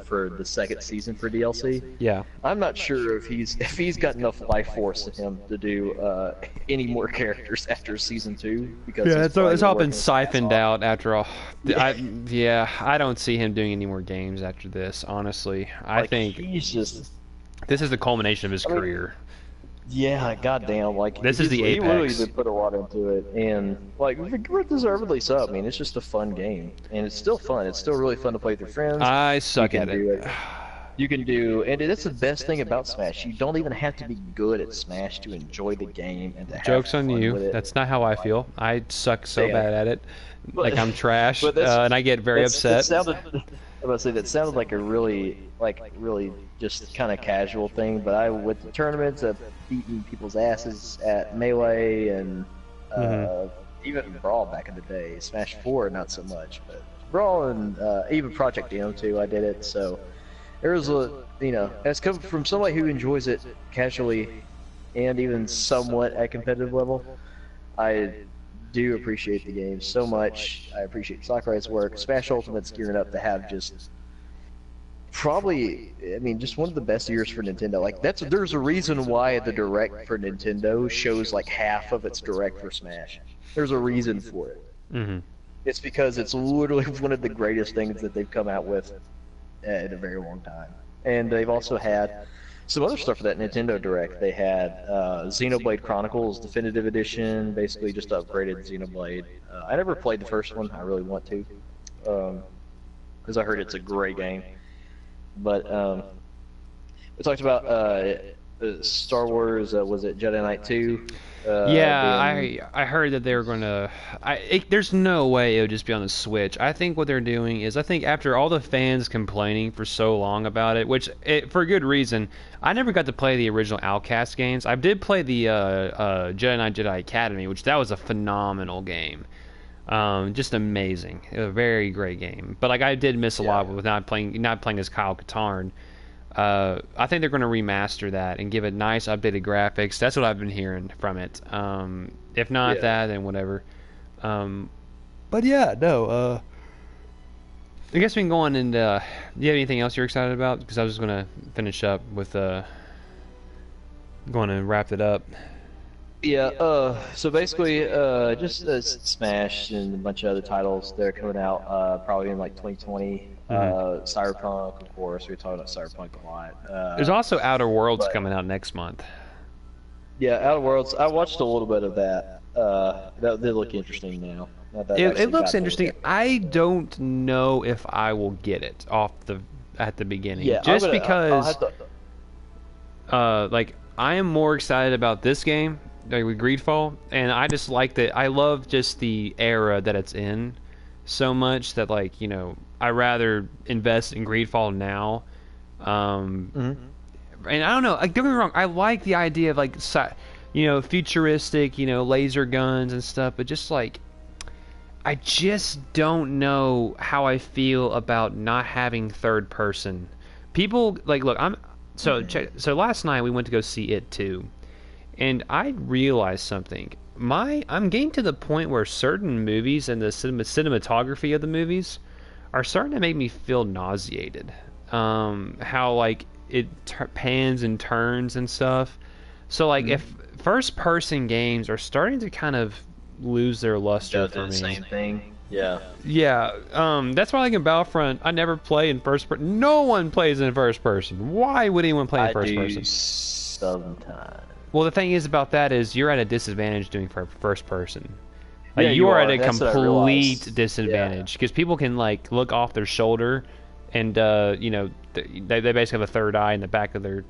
for the second season for DLC. Yeah. I'm not sure if he's got enough life force in him to do any more characters after season 2 because Yeah, he's probably it's all working been his ass siphoned off. out after all. I don't see him doing any more games after this, honestly. I Like think he's just, this is the culmination of his I mean, career. yeah, goddamn, like This is the he really apex. did put a lot into it, and like deservedly so. I mean, it's just a fun game, and it's still fun. It's still really fun to play with your friends. I You suck can at do it. it. You can do, and that's the best thing about Smash. You don't even have to be good at Smash to enjoy the game and to have Joke's on fun you. with it. That's not how I feel. I suck so Yeah. bad at it. Like I'm trash, But and I get very that upset. sounded. I was gonna say that sounded like a really just kind of casual thing. But I with the tournaments, I've beaten people's asses at Melee and even Brawl back in the day. Smash 4, not so much, but Brawl and even Project M too. I did it. So there's as come from somebody who enjoys it casually and even somewhat at competitive level. I do appreciate the game so much. I appreciate Sakurai's work. Smash Ultimate's gearing up to have just probably, I mean, just one of the best years for Nintendo. Like there's a reason why the Direct for Nintendo shows like half of its Direct for Smash. There's a reason for it. Hmm. It's because it's literally one of the greatest things that they've come out with in a very long time. And they've also had some other stuff for that Nintendo Direct. They had Xenoblade Chronicles Definitive Edition, basically just upgraded Xenoblade. I never played the first one. I really want to, because I heard it's a great game. But we talked about Star Wars. Was it Jedi Knight 2? I heard that they were gonna. There's no way it would just be on the Switch. I think what they're doing is, I think after all the fans complaining for so long about it, for good reason, I never got to play the original Outcast games. I did play the Jedi Knight Jedi Academy, which that was a phenomenal game. Just amazing, a very great game. But like I did miss a lot with not playing as Kyle Katarn. I think they're going to remaster that and give it nice updated graphics. That's what I've been hearing from it. If not that, then whatever. But yeah, no. I guess we can go on and. Do you have anything else you're excited about? Because I was just going to finish up with going to wrap it up. Yeah, so basically, just Smash and a bunch of other titles that are coming out probably in like 2020. Cyberpunk, of course, we talked about Cyberpunk a lot. There's also Outer Worlds coming out next month. Yeah, Outer Worlds, I watched a little bit of that. That did look interesting now. Now that It actually looks got to look interesting. at. I don't know if I will get it off the at the beginning, Yeah, just I'll because have to. like I am more excited about this game, like with Greedfall, and I just like that. I love just the era that it's in so much that like I rather invest in Greedfall now. Um, Mhm. and I don't know. Like, don't get me wrong. I like the idea of like futuristic, laser guns and stuff, but just like I just don't know how I feel about not having third person. People like look. So last night we went to go see it too, and I realized something. I'm getting to the point where certain movies and the cinematography of the movies are starting to make me feel nauseated. How like it pans and turns and stuff. So like if first person games are starting to kind of lose their luster Does for the me. same thing. Yeah, Yeah, that's why like in Battlefront, I never play in first person. No one plays in first person. Why would anyone play in I first do person? sometimes. Well, the thing is about that is you're at a disadvantage doing first person. Like Yeah, you you are at are. a That's what I complete realized. Yeah. disadvantage because people can like look off their shoulder, and they basically have a third eye in the back of their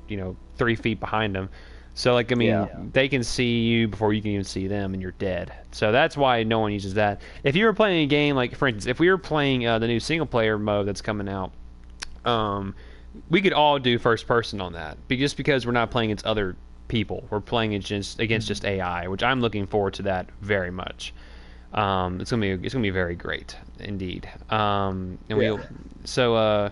3 feet behind them. So like I mean Yeah. they can see you before you can even see them, and you're dead. So that's why no one uses that. If you were playing a game like for instance, if we were playing the new single player mode that's coming out, um, we could all do first person on that, just because we're not playing against other people. We're playing against just AI, which I'm looking forward to that very much. It's gonna be very great indeed. And Yeah. we so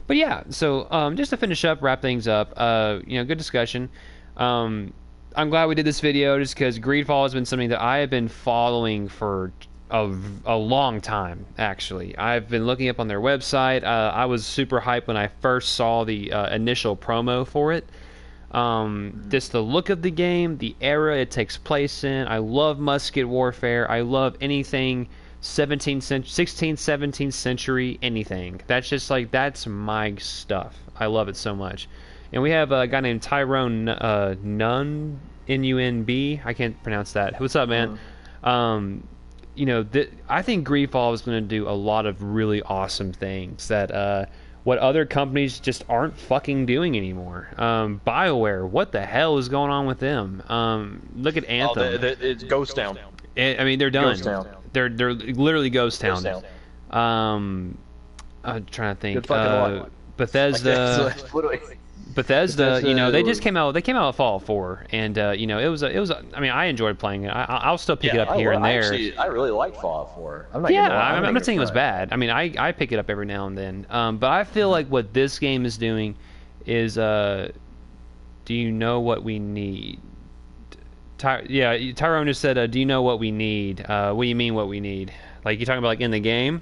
but yeah, so just to finish up, wrap things up. Good discussion. Um, I'm glad we did this video just because Greedfall has been something that I have been following for a long time. Actually, I've been looking up on their website. I was super hyped when I first saw the initial promo for it. Just the look of the game, the era it takes place in. I love musket warfare. I love anything 16th, 17th century, anything. That's just like, that's my stuff. I love it so much. And we have a guy named Tyrone Nunn, N-U-N-B. I can't pronounce that. What's up, man? I think Greedfall is going to do a lot of really awesome things that what other companies just aren't fucking doing anymore. BioWare, what the hell is going on with them? Look at Oh, Anthem. it's Ghost Town. I mean, they're done. Ghost Town. They're literally ghost Ghost town. Town. I'm trying to think. Good fucking luck. Bethesda. Literally. Bethesda, they just was- came out. They came out with Fallout 4, and it was. I mean, I enjoyed playing it. I'll still pick it up here and there. Actually, I really like Fallout 4. I'm not Yeah, gonna lie, I'm think not it's saying it was fun. bad. I mean, I pick it up every now and then. But I feel like what this game is doing is, do you know what we need? Tyrone just said, do you know what we need? What do you mean what we need? Like, you talking about like in the game?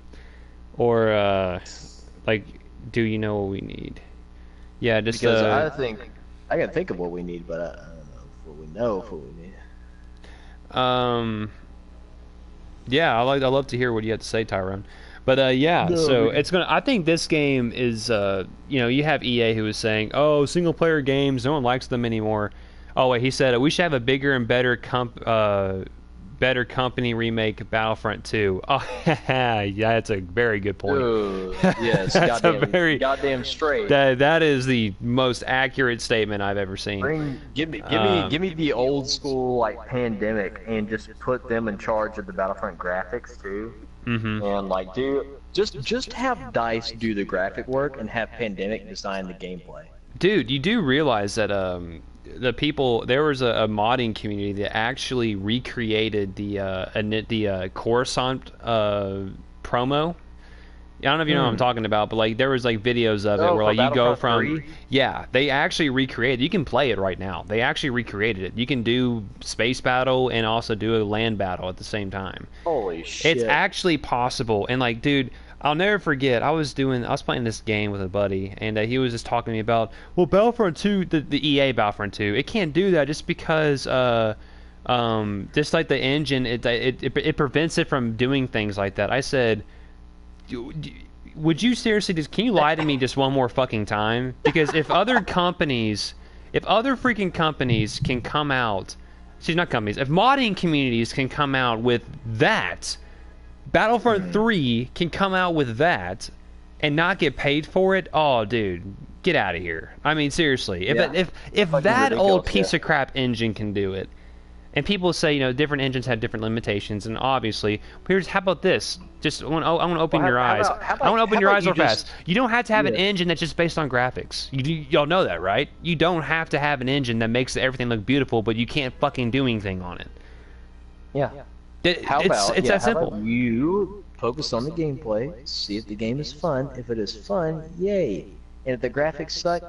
Or, like, do you know what we need? Yeah, just, Because I think I can think of what we need, but I don't know if what we know if what we need. Yeah, I love to hear what you have to say, Tyrone. But yeah, No, so we- it's gonna. I think this game is. You have EA who is saying, "Oh, single player games, no one likes them anymore." Oh wait, he said we should have a bigger and better company remake Battlefront 2. Oh, yeah, that's a very good point. Ooh, yes, That's a goddamn, very- goddamn straight. That is the most accurate statement I've ever seen. Give me the old school like Pandemic, and just put them in charge of the Battlefront graphics too. Mm-hmm. And like, just have DICE do the graphic work, and have Pandemic design the gameplay. Dude, you do realize that there was a modding community that actually recreated the Coruscant promo. I don't know if you know what I'm talking about, but like there was like videos of it where for like you go Battlefront from 3? yeah, they actually recreated. You can play it right now. They actually recreated it. You can do space battle and also do a land battle at the same time. Holy shit! It's actually possible. And like, dude, I'll never forget. I was playing this game with a buddy, and he was just talking to me about, well, Battlefront 2, the EA Battlefront 2, it can't do that just because, just like the engine, it prevents it from doing things like that. I said, would you seriously can you lie to me just one more fucking time? Because if other freaking companies can come out, not companies, if modding communities can come out with that, Battlefront 3 can come out with that and not get paid for it. Oh, dude, get out of here. I mean, seriously, if that old piece of crap engine can do it, and people say, you know, different engines have different limitations, and obviously, how about this? Just I want to open your eyes. I want to open your eyes real fast. You don't have to have an engine that's just based on graphics. Y'all know that, right? You don't have to have an engine that makes everything look beautiful, but you can't fucking do anything on it. Yeah. It's that simple. How about you focus on the gameplay, see if the game is fun. If it is fun, yay. And if the graphics suck,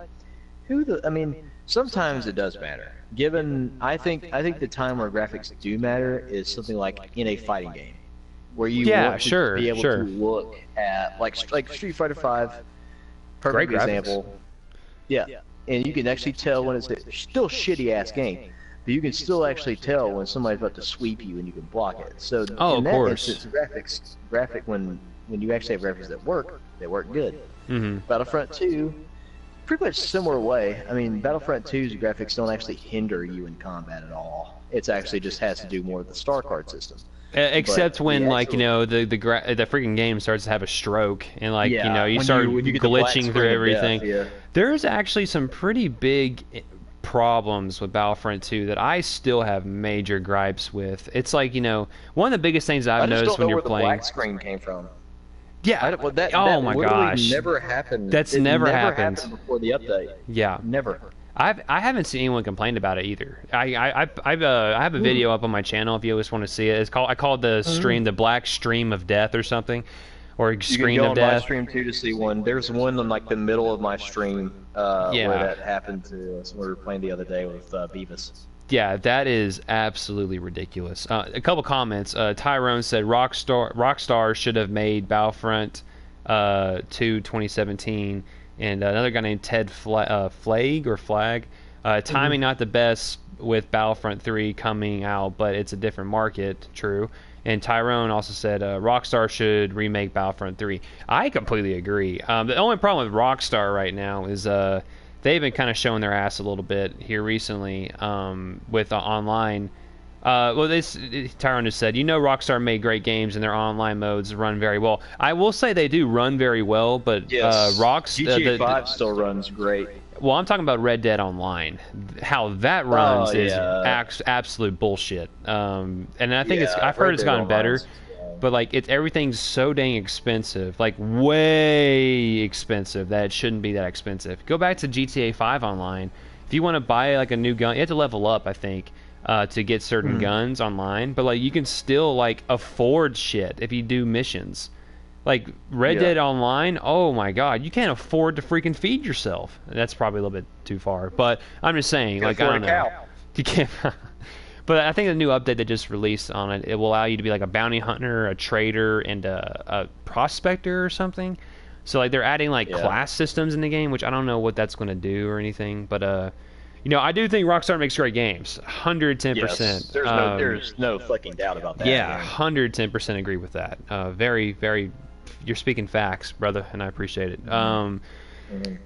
I mean, sometimes it does matter. I think the time where graphics do matter is something like in a fighting game, where you want to be able to look at like Street Fighter V, perfect example. Yeah, and you can actually tell when it's still shitty ass game, but you can still actually tell when somebody's about to sweep you and you can block it. So in that instance, when you actually have graphics that work, they work good. Battlefront 2. Pretty much similar way. I mean, Battlefront 2's graphics don't actually hinder you in combat at all. It's actually just has to do more with the star card system. Except when, like, you know, the freaking game starts to have a stroke, and, like, you know, you start glitching through everything. There's actually some pretty big problems with Battlefront 2 that I still have major gripes with. It's like, you know, one of the biggest things I've noticed when you're playing. I just don't know where the black screen came from. Yeah. That my gosh. Never happened. That's never happened before the update. Yeah. Never. I haven't seen anyone complain about it either. I have a video up on my channel if you always want to see it. I called the stream the Black Stream of Death or something, or Screen of Death. You can go on my stream too to see one. There's one in like the middle of my stream where that happened to us. We were playing the other day with Beavis. Yeah, that is absolutely ridiculous. A couple comments. Tyrone said Rockstar should have made Battlefront 2 2017, and another guy named Ted Flag. Timing not the best with Battlefront 3 coming out, but it's a different market. True. And Tyrone also said Rockstar should remake Battlefront 3. I completely agree. The only problem with Rockstar right now is they've been kind of showing their ass a little bit here recently with online. Tyrone just said, you know, Rockstar made great games and their online modes run very well. I will say they do run very well, but GTA 5 still runs great. Well, I'm talking about Red Dead Online. How that runs is absolute bullshit. And I think I've heard it's gotten better. But like everything's so dang expensive, like way expensive, that it shouldn't be that expensive. Go back to GTA 5 Online. If you want to buy like a new gun, you have to level up, I think, to get certain guns online. But like you can still like afford shit if you do missions. Like Red Dead Online, oh my god, you can't afford to freaking feed yourself. That's probably a little bit too far, but I'm just saying, like, I don't know. You can't. But I think the new update they just released on it will allow you to be like a bounty hunter, a trader, and a prospector or something. So like they're adding like class systems in the game, which I don't know what that's going to do or anything. But you know, I do think Rockstar makes great games, 110%. Yes, there's no fucking doubt about that. Yeah, 110% agree with that. Very, very. You're speaking facts, brother, and I appreciate it.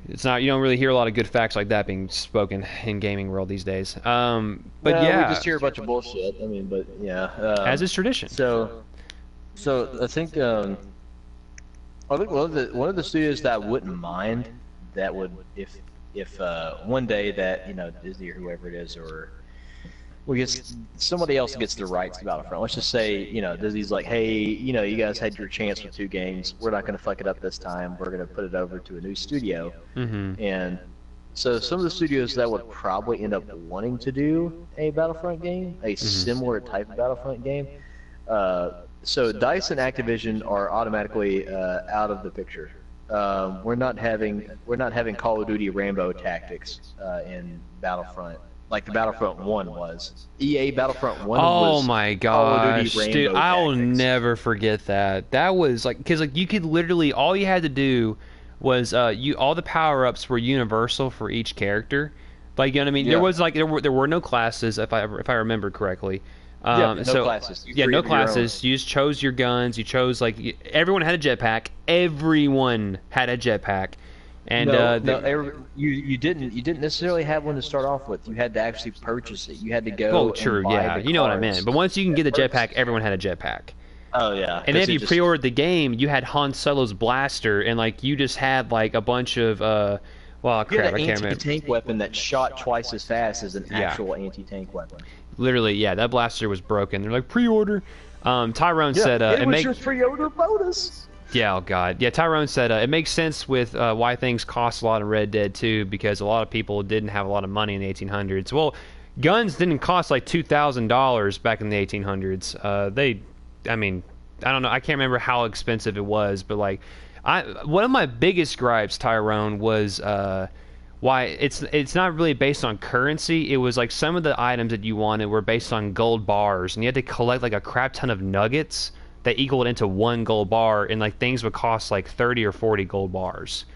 It's not, you don't really hear a lot of good facts like that being spoken in gaming world these days. But we just hear a bunch of bullshit. I mean, but as is tradition. So I think one of the studios that I wouldn't mind that would if one day that, you know, Disney or whoever it is, or somebody else gets the rights to Battlefront. Let's just say, you know, Disney's like, hey, you know, you guys had your chance with 2 games. We're not going to fuck it up this time. We're going to put it over to a new studio. And so some of the studios that would probably end up wanting to do a Battlefront game, a similar type of Battlefront game. So DICE and Activision are automatically out of the picture. We're not having Call of Duty Rambo tactics in Battlefront. Like the Battlefront 1 was. EA Battlefront 1 was. Oh my gosh, dude, I'll never forget that. That was like, because like you could literally, all you had to do was all the power-ups were universal for each character. Like, you know what I mean? Yeah. There was like there were no classes, if I remember correctly. No classes. No classes. You just chose your guns. You chose, like, everyone had a jetpack. Everyone had a jetpack. And you didn't necessarily have one to start off with. You had to actually purchase it. You had to go. Oh, true, yeah. You know what I meant. But once you can get the jetpack, everyone had a jetpack. Oh yeah, And then because if it you just pre-ordered the game, you had Han Solo's blaster, and like you just had like a bunch of well, you had crap, an I can't remember. anti-tank weapon that shot twice as fast as an Yeah, actual anti-tank weapon. literally, yeah, that blaster was broken. They're like pre-order. Tyrone Yeah, said it it was make your pre-order bonus. yeah, oh god, yeah. Tyrone said it makes sense with why things cost a lot in Red Dead 2 because a lot of people didn't have a lot of money in the 1800s. Well, guns didn't cost like $2,000 back in the 1800s. I mean, I don't know. I can't remember how expensive it was, but like, one of my biggest gripes, Tyrone, was why it's not really based on currency. It was like some of the items that you wanted were based on gold bars, and you had to collect like a crap ton of nuggets that equaled into one gold bar, and like things would cost like 30 or 40 gold bars.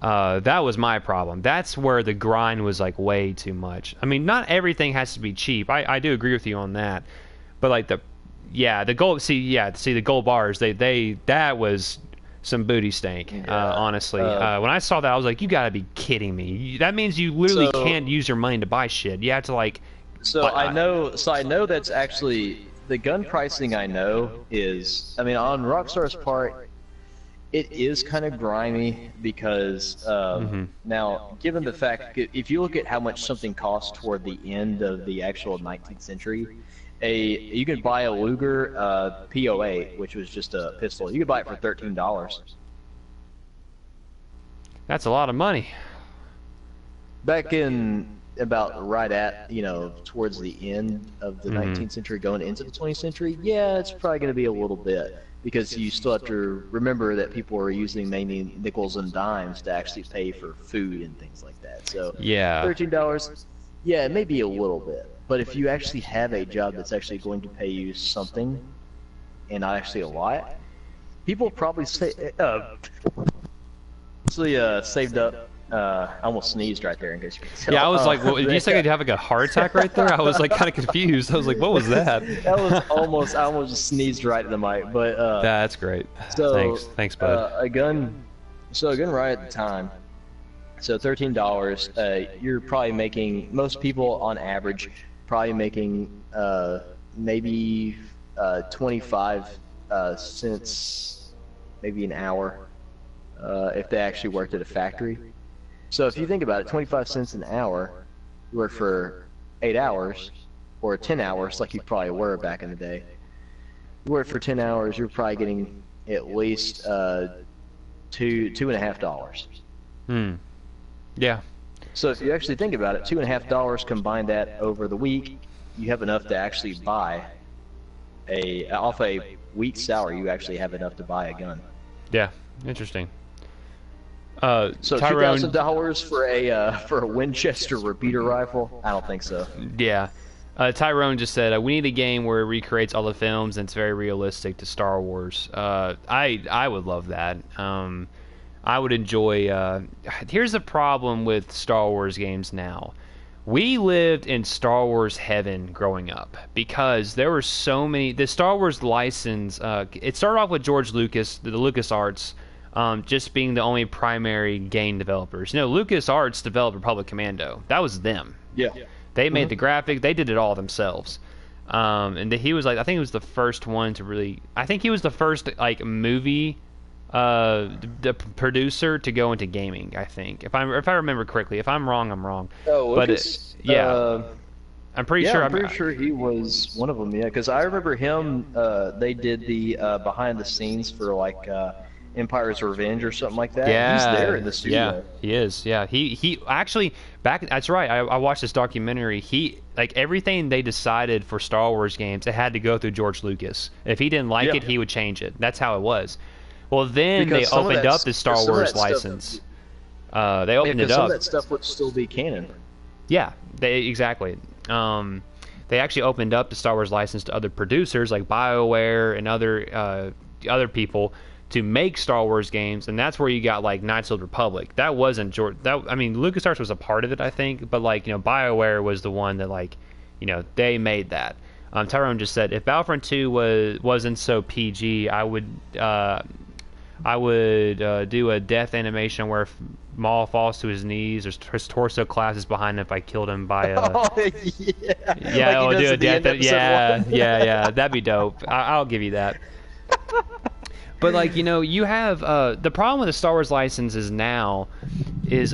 That was my problem. That's where the grind was like way too much. I mean, not everything has to be cheap. I do agree with you on that, but like the gold. See the gold bars. That was some booty stank. Yeah. Honestly, when I saw that, I was like, you gotta be kidding me. That means you literally So can't use your money to buy shit. You have to like. So But, I know. So I know that's actually the gun pricing. I know is. I mean, on Rockstar's part, it is kind of grimy because now, given the fact, if you look at how much something costs toward the end of the actual 19th century, you can buy a Luger POA, which was just a pistol. You could buy it for $13. That's a lot of money. Back in about right at, towards the end of the Mm-hmm. 19th century going into the 20th century, yeah, it's probably going to be a little bit because you still have to remember that people are using mainly nickels and dimes to actually pay for food and things like that. So Yeah. $13, yeah, it may be a little bit, but if you actually have a job that's actually going to pay you something and not actually a lot, people probably say saved up. I almost sneezed right there in case you could tell. Yeah, I was like, well, did you say I'd have like a heart attack right there? I was like kind of confused. I was like, what was that? That was almost. I almost just sneezed right at the mic, but That's great. so Thanks, bud. a gun right at the time. So $13. You're probably making most people on average probably making maybe 25 cents, maybe an hour, if they actually worked at a factory. So if you think about it, 25 cents an hour, you work for 8 hours, or 10 hours like you probably were back in the day. You work for 10 hours, you're probably getting at least $2.50. Yeah. So if you actually think about it, $2.50 combine that over the week, you have enough to actually buy off a week's salary. You actually have enough to buy a gun. Yeah. Interesting. So Tyrone, $2,000 for a Winchester repeater rifle? I don't think so. yeah. Tyrone just said we need a game where it recreates all the films and it's very realistic to Star Wars. I would love that. I would enjoy. Here's the problem with Star Wars games now. We lived in Star Wars heaven growing up because there were so many. The Star Wars license. It started off with George Lucas, the LucasArts. Just being the only primary game developers. LucasArts developed Republic Commando. That was them. Yeah. They made the graphic. They did it all themselves. And he was like, I think he was the first one to really. I think he was the first like movie, the producer to go into gaming. I think if I remember correctly. If I'm wrong, I'm wrong. Oh, but Lucas. I'm pretty Yeah, sure. I'm pretty sure he was one of them. Yeah, because I remember him. They did the behind the scenes for like. Empire's Revenge or something like that. Yeah, he's there in the studio. Yeah, he is. Yeah, he actually back. That's right. I watched this documentary. He like everything they decided for Star Wars games. It had to go through George Lucas. If he didn't like it, he would change it. That's how it was. Well, then Because they opened up the Star Wars license. They opened it up. Some of that stuff would still be canon. Yeah, exactly. They actually opened up the Star Wars license to other producers like BioWare and other people to make Star Wars games, and that's where you got like Knights of the Republic. That wasn't George. LucasArts was a part of it, I think, but like BioWare was the one that like, they made that. Tyrone just said if Battlefront 2 wasn't so PG, I would do a death animation where Maul falls to his knees, his torso collapses behind him if I killed him by Oh, yeah. yeah, Like I'll do a death. yeah, Yeah, that'd be dope. I'll give you that. But like, you know, you have the problem with the Star Wars licenses now is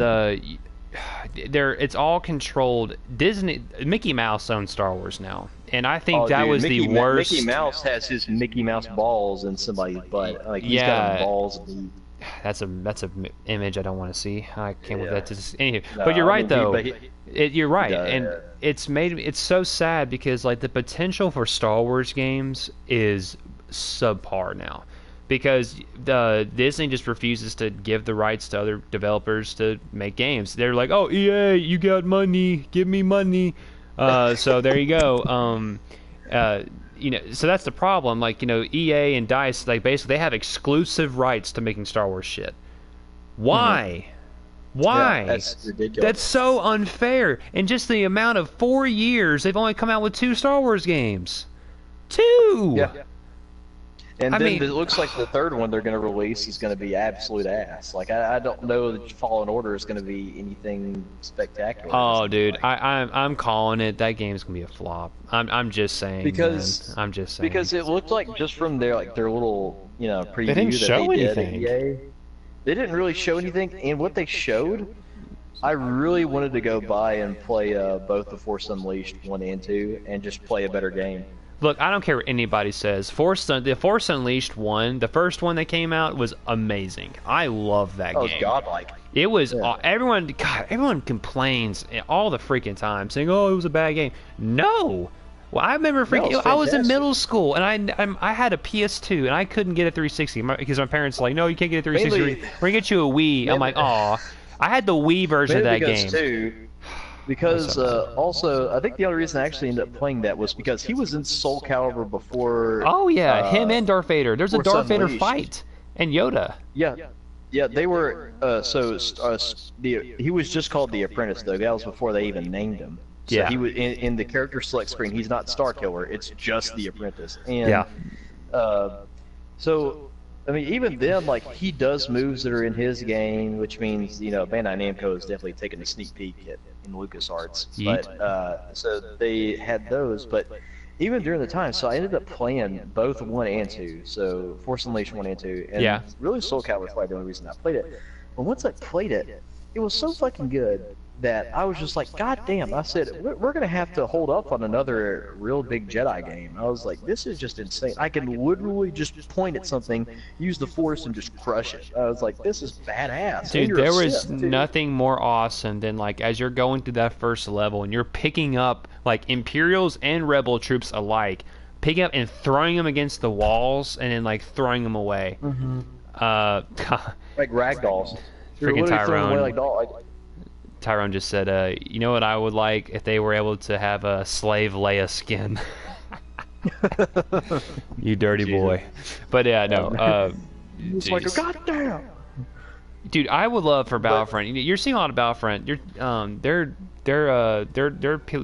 it's all controlled. Disney, Mickey Mouse owns Star Wars now, and I think Oh, that dude, was the worst. Mickey Mouse has his Mickey Mouse balls in somebody's butt. Like he's got Yeah, balls. that's a image I don't want to see. I can't believe Yeah. that. Anywho, No, but you're I right mean, though. but You're right, yeah, and yeah. it's so sad because like the potential for Star Wars games is subpar now, because the Disney just refuses to give the rights to other developers to make games. They're like, oh EA, you got money, give me money. So there you go. Uh, you know, so that's the problem. Like, you know, EA and DICE, like basically they have exclusive rights to making Star Wars shit. Why? Why? Yeah, that's ridiculous. That's so unfair. In just the amount of 4 years, they've only come out with 2 Star Wars games. 2. Yeah. And I then mean- it looks like the third one they're going to release is going to be absolute ass. Like I don't know that Fallen Order is going to be anything spectacular. Oh, dude, Like, I'm calling it. That game's gonna be a flop. I'm just saying. because man. I'm just saying. because it looked like just from their little preview didn't that show they did at anything. EA, they didn't really show anything. And what they showed, I really wanted to go buy and play both the Force Unleashed 1 and 2 and just play a better game. Look, I don't care what anybody says. The Force Unleashed one, the first one that came out, was amazing. I love that Oh, game. it's godlike. It was Yeah. everyone complains all the freaking time, saying, "Oh, it was a bad game." No, well, I remember freaking. it's I was in fantastic. middle school and I had a PS2 and I couldn't get a 360 because my parents were like, "No, you can't get a 360. Mainly- We're gonna get you a Wii." I'm like, "Aw." I had the Wii version of that Maybe because game. because also I think the only reason I actually ended up playing that was because he was in Soul Calibur before. Oh yeah, him and Darth Vader. There's a Force Darth Vader Unleashed. fight and Yoda. Yeah, they were. He was just called the Apprentice though. That was before they even named him. So Yeah. he was in the character select screen. He's not Star Killer. It's just the Apprentice. And Yeah. So I mean, even then, like he does moves that are in his game, which means Bandai Namco is definitely taking a sneak peek in LucasArts. Yeet. But so they had those, but even during the time, so I ended up playing both 1 and 2. So Force Unleashed 1 and 2, and Yeah. really Soul Calibur was probably the only reason I played it. But once I played it, it was so fucking good that I was just like, God damn! I said we're gonna have to hold up on another real big Jedi game. I was like, this is just insane. I can literally just point at something, use the Force, and just crush it. I was like, this is badass. And Dude, you're a there was Sith, too. nothing more awesome than like as you're going through that first level and you're picking up like Imperials and Rebel troops alike, picking up and throwing them against the walls and then like throwing them away. like ragdolls. You're Freaking literally throwing Tyrone. away like doll. Tyrone just said, you know what I would like if they were able to have a slave Leia skin. You dirty boy. But yeah, no. It's like, jeez. goddamn. Dude, I would love for Battlefront. You're seeing a lot of Battlefront. They're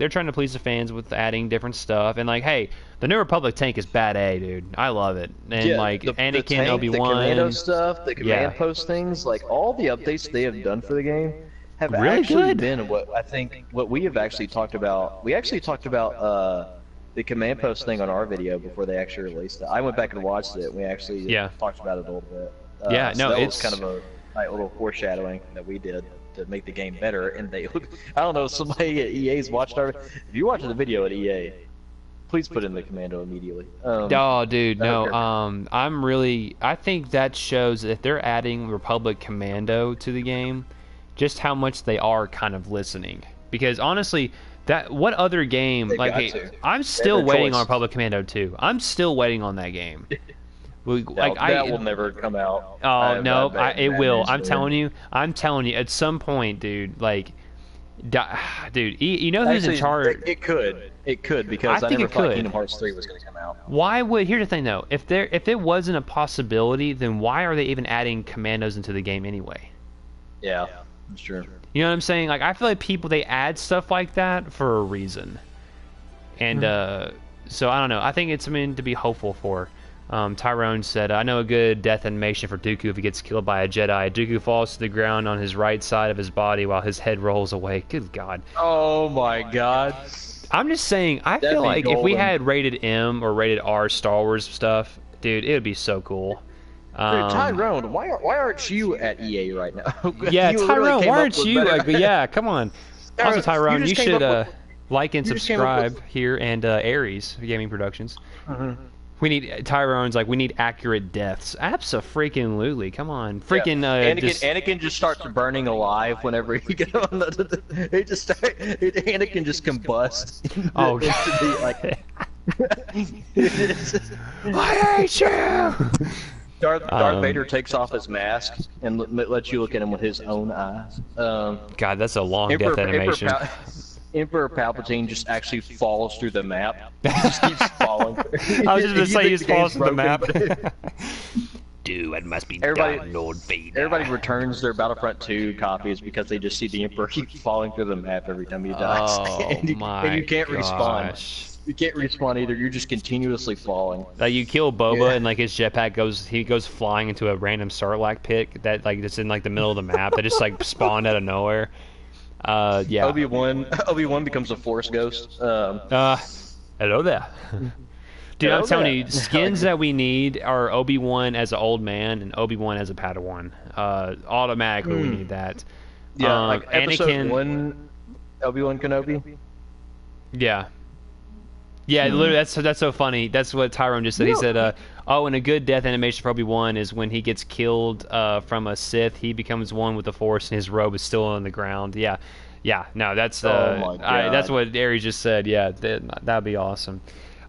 trying to please the fans with adding different stuff. And like, hey, the New Republic tank is bad A, dude. I love it. And Yeah, like the Anakin, tank, Obi-Wan, the commando stuff, the command Yeah. post things, like all the updates they have done for the game have Really actually good. been what we have actually talked about. We actually talked about the command post thing on our video before they actually released it. I went back and watched it. We actually Yeah. talked about it a little bit. Yeah, so no, that it's- was kind of a like, little foreshadowing that we did to make the game better. And they, I don't know, somebody at EA's watched our. If you watch the video at EA, please put in the commando immediately. Oh, dude, I don't no. care. I think that shows that if they're adding Republic Commando to the game, just how much they are kind of listening. Because honestly, what other game They've like got hey, to. I'm still their waiting choice. on Republic Commando 2. I'm still waiting on that game. That will never come out. Oh no, it will. I'm imagine. telling you. At some point, dude. Like, dude, you know who's in Actually, charge? It could because I I think never it thought could. Kingdom Hearts 3 was going to come out. Why would? Here's the thing, though. If it wasn't a possibility, then why are they even adding commandos into the game anyway? Yeah, that's true. You know what I'm saying? Like, I feel like they add stuff like that for a reason. And so I don't know. I think it's something to be hopeful for. Tyrone said, I know a good death animation for Dooku if he gets killed by a Jedi. Dooku falls to the ground on his right side of his body while his head rolls away. Good God. Oh my God. I'm just saying, I That'd feel be like if we golden. had rated M or rated R Star Wars stuff, dude, it would be so cool. Dude, Um, Tyrone, why aren't you at EA right now? yeah, You literally Tyrone, came why up aren't with you? better. Yeah, come on. Also, Tyrone, you Tyrone, just you came should up with. like and You just came up with. subscribe here and Aries Gaming Productions. Mhm. We need Tyrone's like we need accurate deaths. Abso-freaking-lutely. Come on, Yeah, freaking just Anakin just starts burning alive whenever he get on the. He just Anakin just combusts oh into the like. god. I hate you. Darth Vader takes off his mask and lets you look at him with his own eyes. God, that's a long Emperor, death animation. Emperor Palpatine just actually falls through the map. He just keeps falling. I was just gonna say he thinks just the falls game's through the map. broken. Dude, it must be Everybody- done, Lord Vader. Everybody returns their Battlefront 2 copies because they just see the Emperor keep falling through the map every time he dies. Oh and you can't respawn. gosh. You can't respawn either. You're just continuously falling. Like you kill Boba Yeah. and like his jetpack he goes flying into a random Sarlacc pit that like that's in like the middle of the map that just like spawned out of nowhere. Yeah. Obi-Wan becomes a Force ghost. Hello there. Dude, Hello I'm telling there. you, skins that we need are Obi-Wan as an old man and Obi-Wan as a Padawan. Automatically we need that. Yeah, like episode Anakin, 1, Obi-Wan Kenobi. Yeah. Yeah, literally, that's so funny. That's what Tyrone just said. He said, "Oh, and a good death animation for Obi-Wan is when he gets killed from a Sith. He becomes one with the Force, and his robe is still on the ground." Yeah, yeah. No, that's Oh my God. that's what Aries just said. Yeah, that'd be awesome.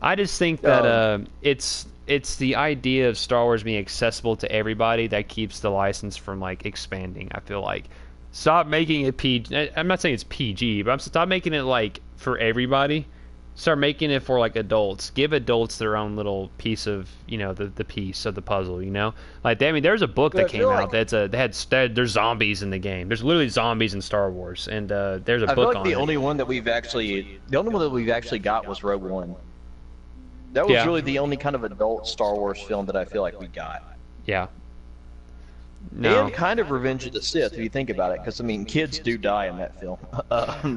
I just think that it's the idea of Star Wars being accessible to everybody that keeps the license from like expanding. I feel like stop making it PG. I'm not saying it's PG, but stop making it like for everybody. Start making it for like adults. Give adults their own little piece of, the piece of the puzzle. Like there's a book that I came feel out like- there's zombies in the game. There's literally zombies in Star Wars, and there's a I feel book like on the it. only one that we've actually got was Rogue One. That was Yeah. really the only kind of adult Star Wars film that I feel like we got. Yeah. No. And kind of Revenge of the Sith, if you think about it, because I mean, kids do die in that film.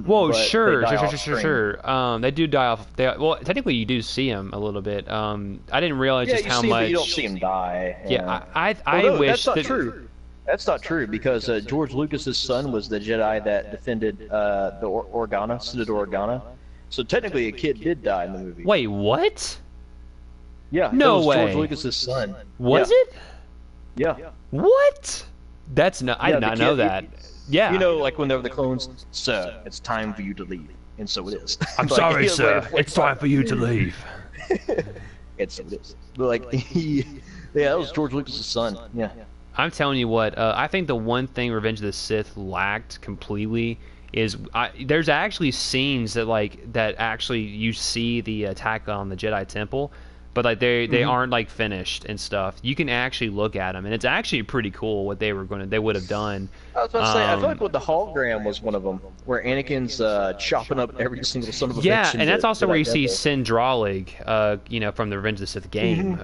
Whoa, but sure, they die sure, off sure, sure, screen. sure. They do die off. Well, technically, you do see them a little bit. I didn't realize Yeah, just you how see, much. but you don't see him die. Yeah, I Although, wish that's not that. true. That's not true because George Lucas's son was the Jedi that defended the Organa, Senator Organa. So technically, a kid did die in the movie. Wait, what? Yeah, No that was way. George Lucas's son. Was yeah. it? Yeah. What? That's not. I Yeah, did the not know kid- that. Yeah. You know, like when they were the clones, sir, it's time for you to leave. And so it is. I'm Like, sorry, yeah, sir. like, It's time for you to leave. And so it is. But like, yeah, that was George Lucas's son. Yeah. I'm telling you what. I think the one thing Revenge of the Sith lacked completely is there's actually scenes that actually you see the attack on the Jedi Temple, but like they aren't like finished and stuff. You can actually look at them, and it's actually pretty cool what they would have done. I was about to say, I feel like with the hologram was one of them, where Anakin's chopping up every single son of a bitch. Yeah, in and that's the also where you see Temple. Sindralig, from the Revenge of the Sith game.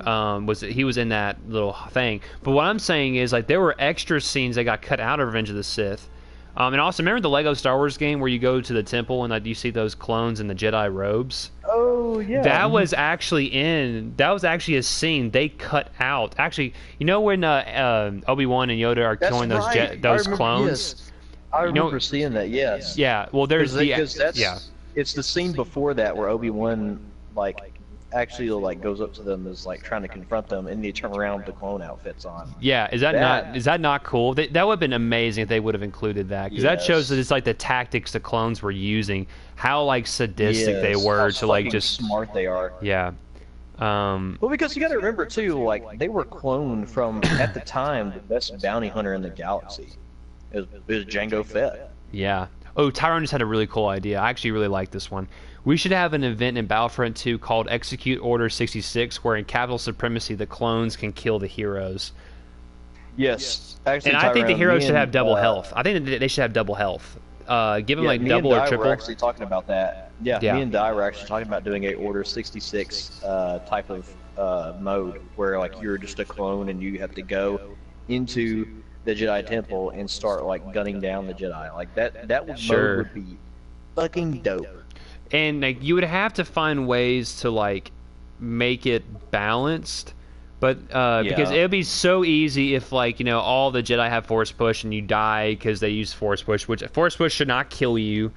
He was in that little thing. But what I'm saying is, like, there were extra scenes that got cut out of Revenge of the Sith. And also, remember the Lego Star Wars game where you go to the temple and like you see those clones in the Jedi robes? Oh yeah. That was actually a scene they cut out. Actually, when Obi-Wan and Yoda are That's killing right. I those remember- clones? yes. I remember seeing that. Yes. Yeah, well, there's Because that's yeah. it's the scene before that where Obi-Wan actually goes up to them, is trying to confront them, and they turn around with the clone outfits on. Yeah, is that not cool? That would have been amazing if they would have included that, because that shows that it's like the tactics the clones were using, how like sadistic they were how to like fucking just smart they are. yeah. Well, because you got to remember too, they were cloned from at the time the best bounty hunter in the galaxy. It was Jango Fett. Yeah. Oh, Tyrone just had a really cool idea. I actually really like this one. We should have an event in Battlefront 2 called Execute Order 66, where in capital supremacy the clones can kill the heroes. Yes, actually, And I think the Tyrone, heroes me should have and, double health. I think that they should have double health. Give them Yeah, like me double and or Di triple. were actually talking about that. Yeah, Yeah. me and Di were actually talking about doing a Order 66 type of mode where you're just a clone and you have to go into the Jedi Temple and start gunning down the Jedi. That Sure. mode would be fucking dope. And like you would have to find ways to like make it balanced, But because Yeah. it would be so easy if, like, you know, all the Jedi have Force Push and you die because they use Force Push, which Force Push should not kill you.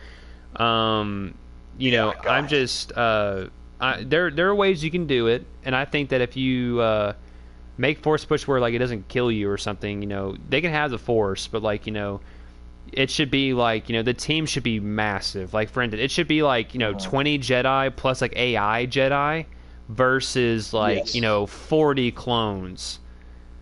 Um, you Yeah, know, I'm God. just there are ways you can do it, and I think that if you make Force Push where like it doesn't kill you or something, you know, they can have the Force, but like, you know, it should be like, you know, the team should be massive. Like, for instance, it should be like, you know, Uh-huh. 20 Jedi plus like AI Jedi versus like, you Yes. know, 40 clones.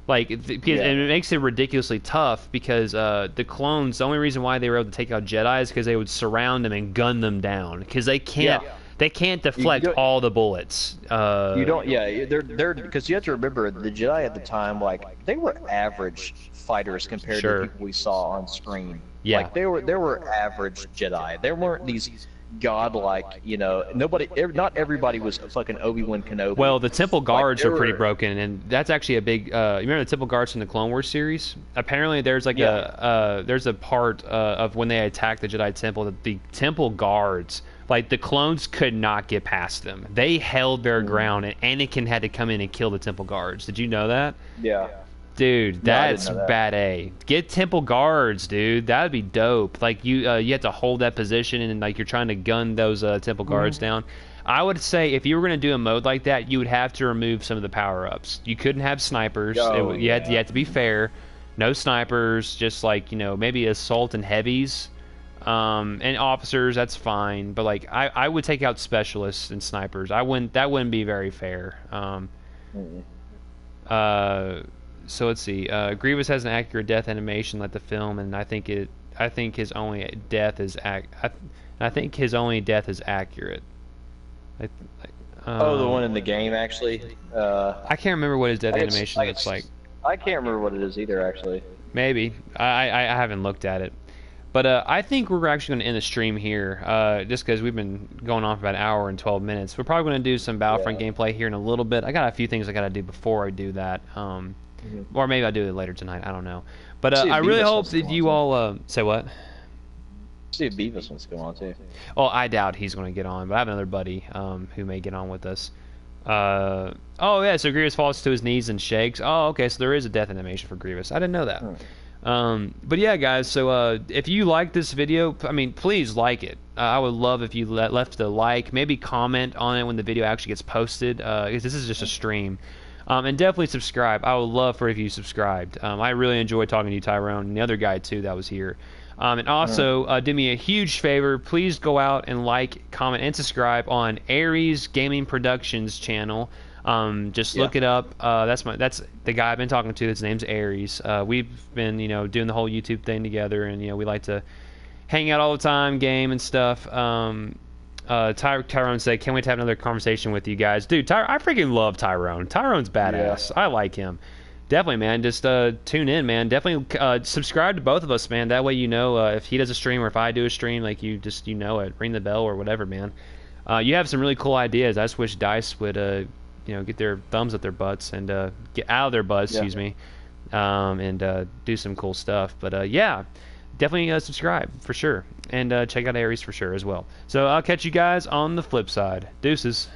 Like, because Yeah. and it makes it ridiculously tough because the clones, the only reason why they were able to take out Jedi is because they would surround them and gun them down because Yeah. they can't You deflect don't. all the bullets. You don't. Yeah. They're because you have to remember the Jedi at the time, like they were average fighters compared to the Sure. people we saw on screen. Yeah. Like they were average Jedi. There weren't these godlike. You know, not everybody was fucking Obi-Wan Kenobi. Well, the Temple Like Guards there are pretty were. broken, and that's actually a big. You remember the Temple Guards from the Clone Wars series? Apparently, there's like Yeah. there's a part of when they attack the Jedi Temple that the Temple Guards, like the clones, could not get past them. They held their ground, and Anakin had to come in and kill the Temple Guards. Did you know that? Yeah. Dude, No, I didn't that's know that. bad A. Get Temple Guards, dude. That'd be dope. Like you have to hold that position and like you're trying to gun those Temple Guards down. I would say if you were gonna do a mode like that, you would have to remove some of the power ups. You couldn't have snipers. Oh You yeah. had to be fair. No snipers. Just like, you know, maybe assault and heavies, and officers. That's fine. But like I would take out specialists and snipers. I wouldn't. That wouldn't be very fair. Mm. Uh, so let's see. Grievous has an accurate death animation like the film, and I think it. I think his only death is I think his only death is accurate. I, Oh, the one in the game actually. I can't remember what his death I animation I looks like. I can't remember what it is either actually. Maybe I haven't looked at it, but I think we're actually going to end the stream here, just because we've been going on for about an hour and 12 minutes. We're probably going to do some Battlefront Yeah. gameplay here in a little bit. I got a few things I got to do before I do that. Mhm. Or maybe I'll do it later tonight. I don't know. But See if I really Beavis hope wants to that go you on, all say what. See if Beavis wants to go on too. Well, I doubt he's going to get on, but I have another buddy who may get on with us. Oh yeah, so Grievous falls to his knees and shakes. Oh, okay, so there is a death animation for Grievous. I didn't know that. But yeah, guys. So if you like this video, I mean, please like it. I would love if you left a like, maybe comment on it when the video actually gets posted, because this is just a stream. And definitely subscribe. I would love for if you subscribed. I really enjoyed talking to you, Tyrone, and the other guy too that was here. And also, do me a huge favor. Please go out and like, comment, and subscribe on Aries Gaming Productions channel. Just look it up. That's the guy I've been talking to. His name's Aries. We've been, you know, doing the whole YouTube thing together, and you know, we like to hang out all the time, game and stuff. Tyrone said, "Can't wait to have another conversation with you guys, dude." I freaking love Tyrone. Tyrone's badass. I like him. Definitely, man. Just tune in, man. Definitely subscribe to both of us, man. That way, you know, if he does a stream or if I do a stream, like you know it. Ring the bell or whatever, man. You have some really cool ideas. I just wish Dice would, you know, get their thumbs up their butts and get out of their butts, excuse me, and do some cool stuff. But yeah, definitely subscribe for sure, and check out Aries for sure as well. So I'll catch you guys on the flip side. Deuces.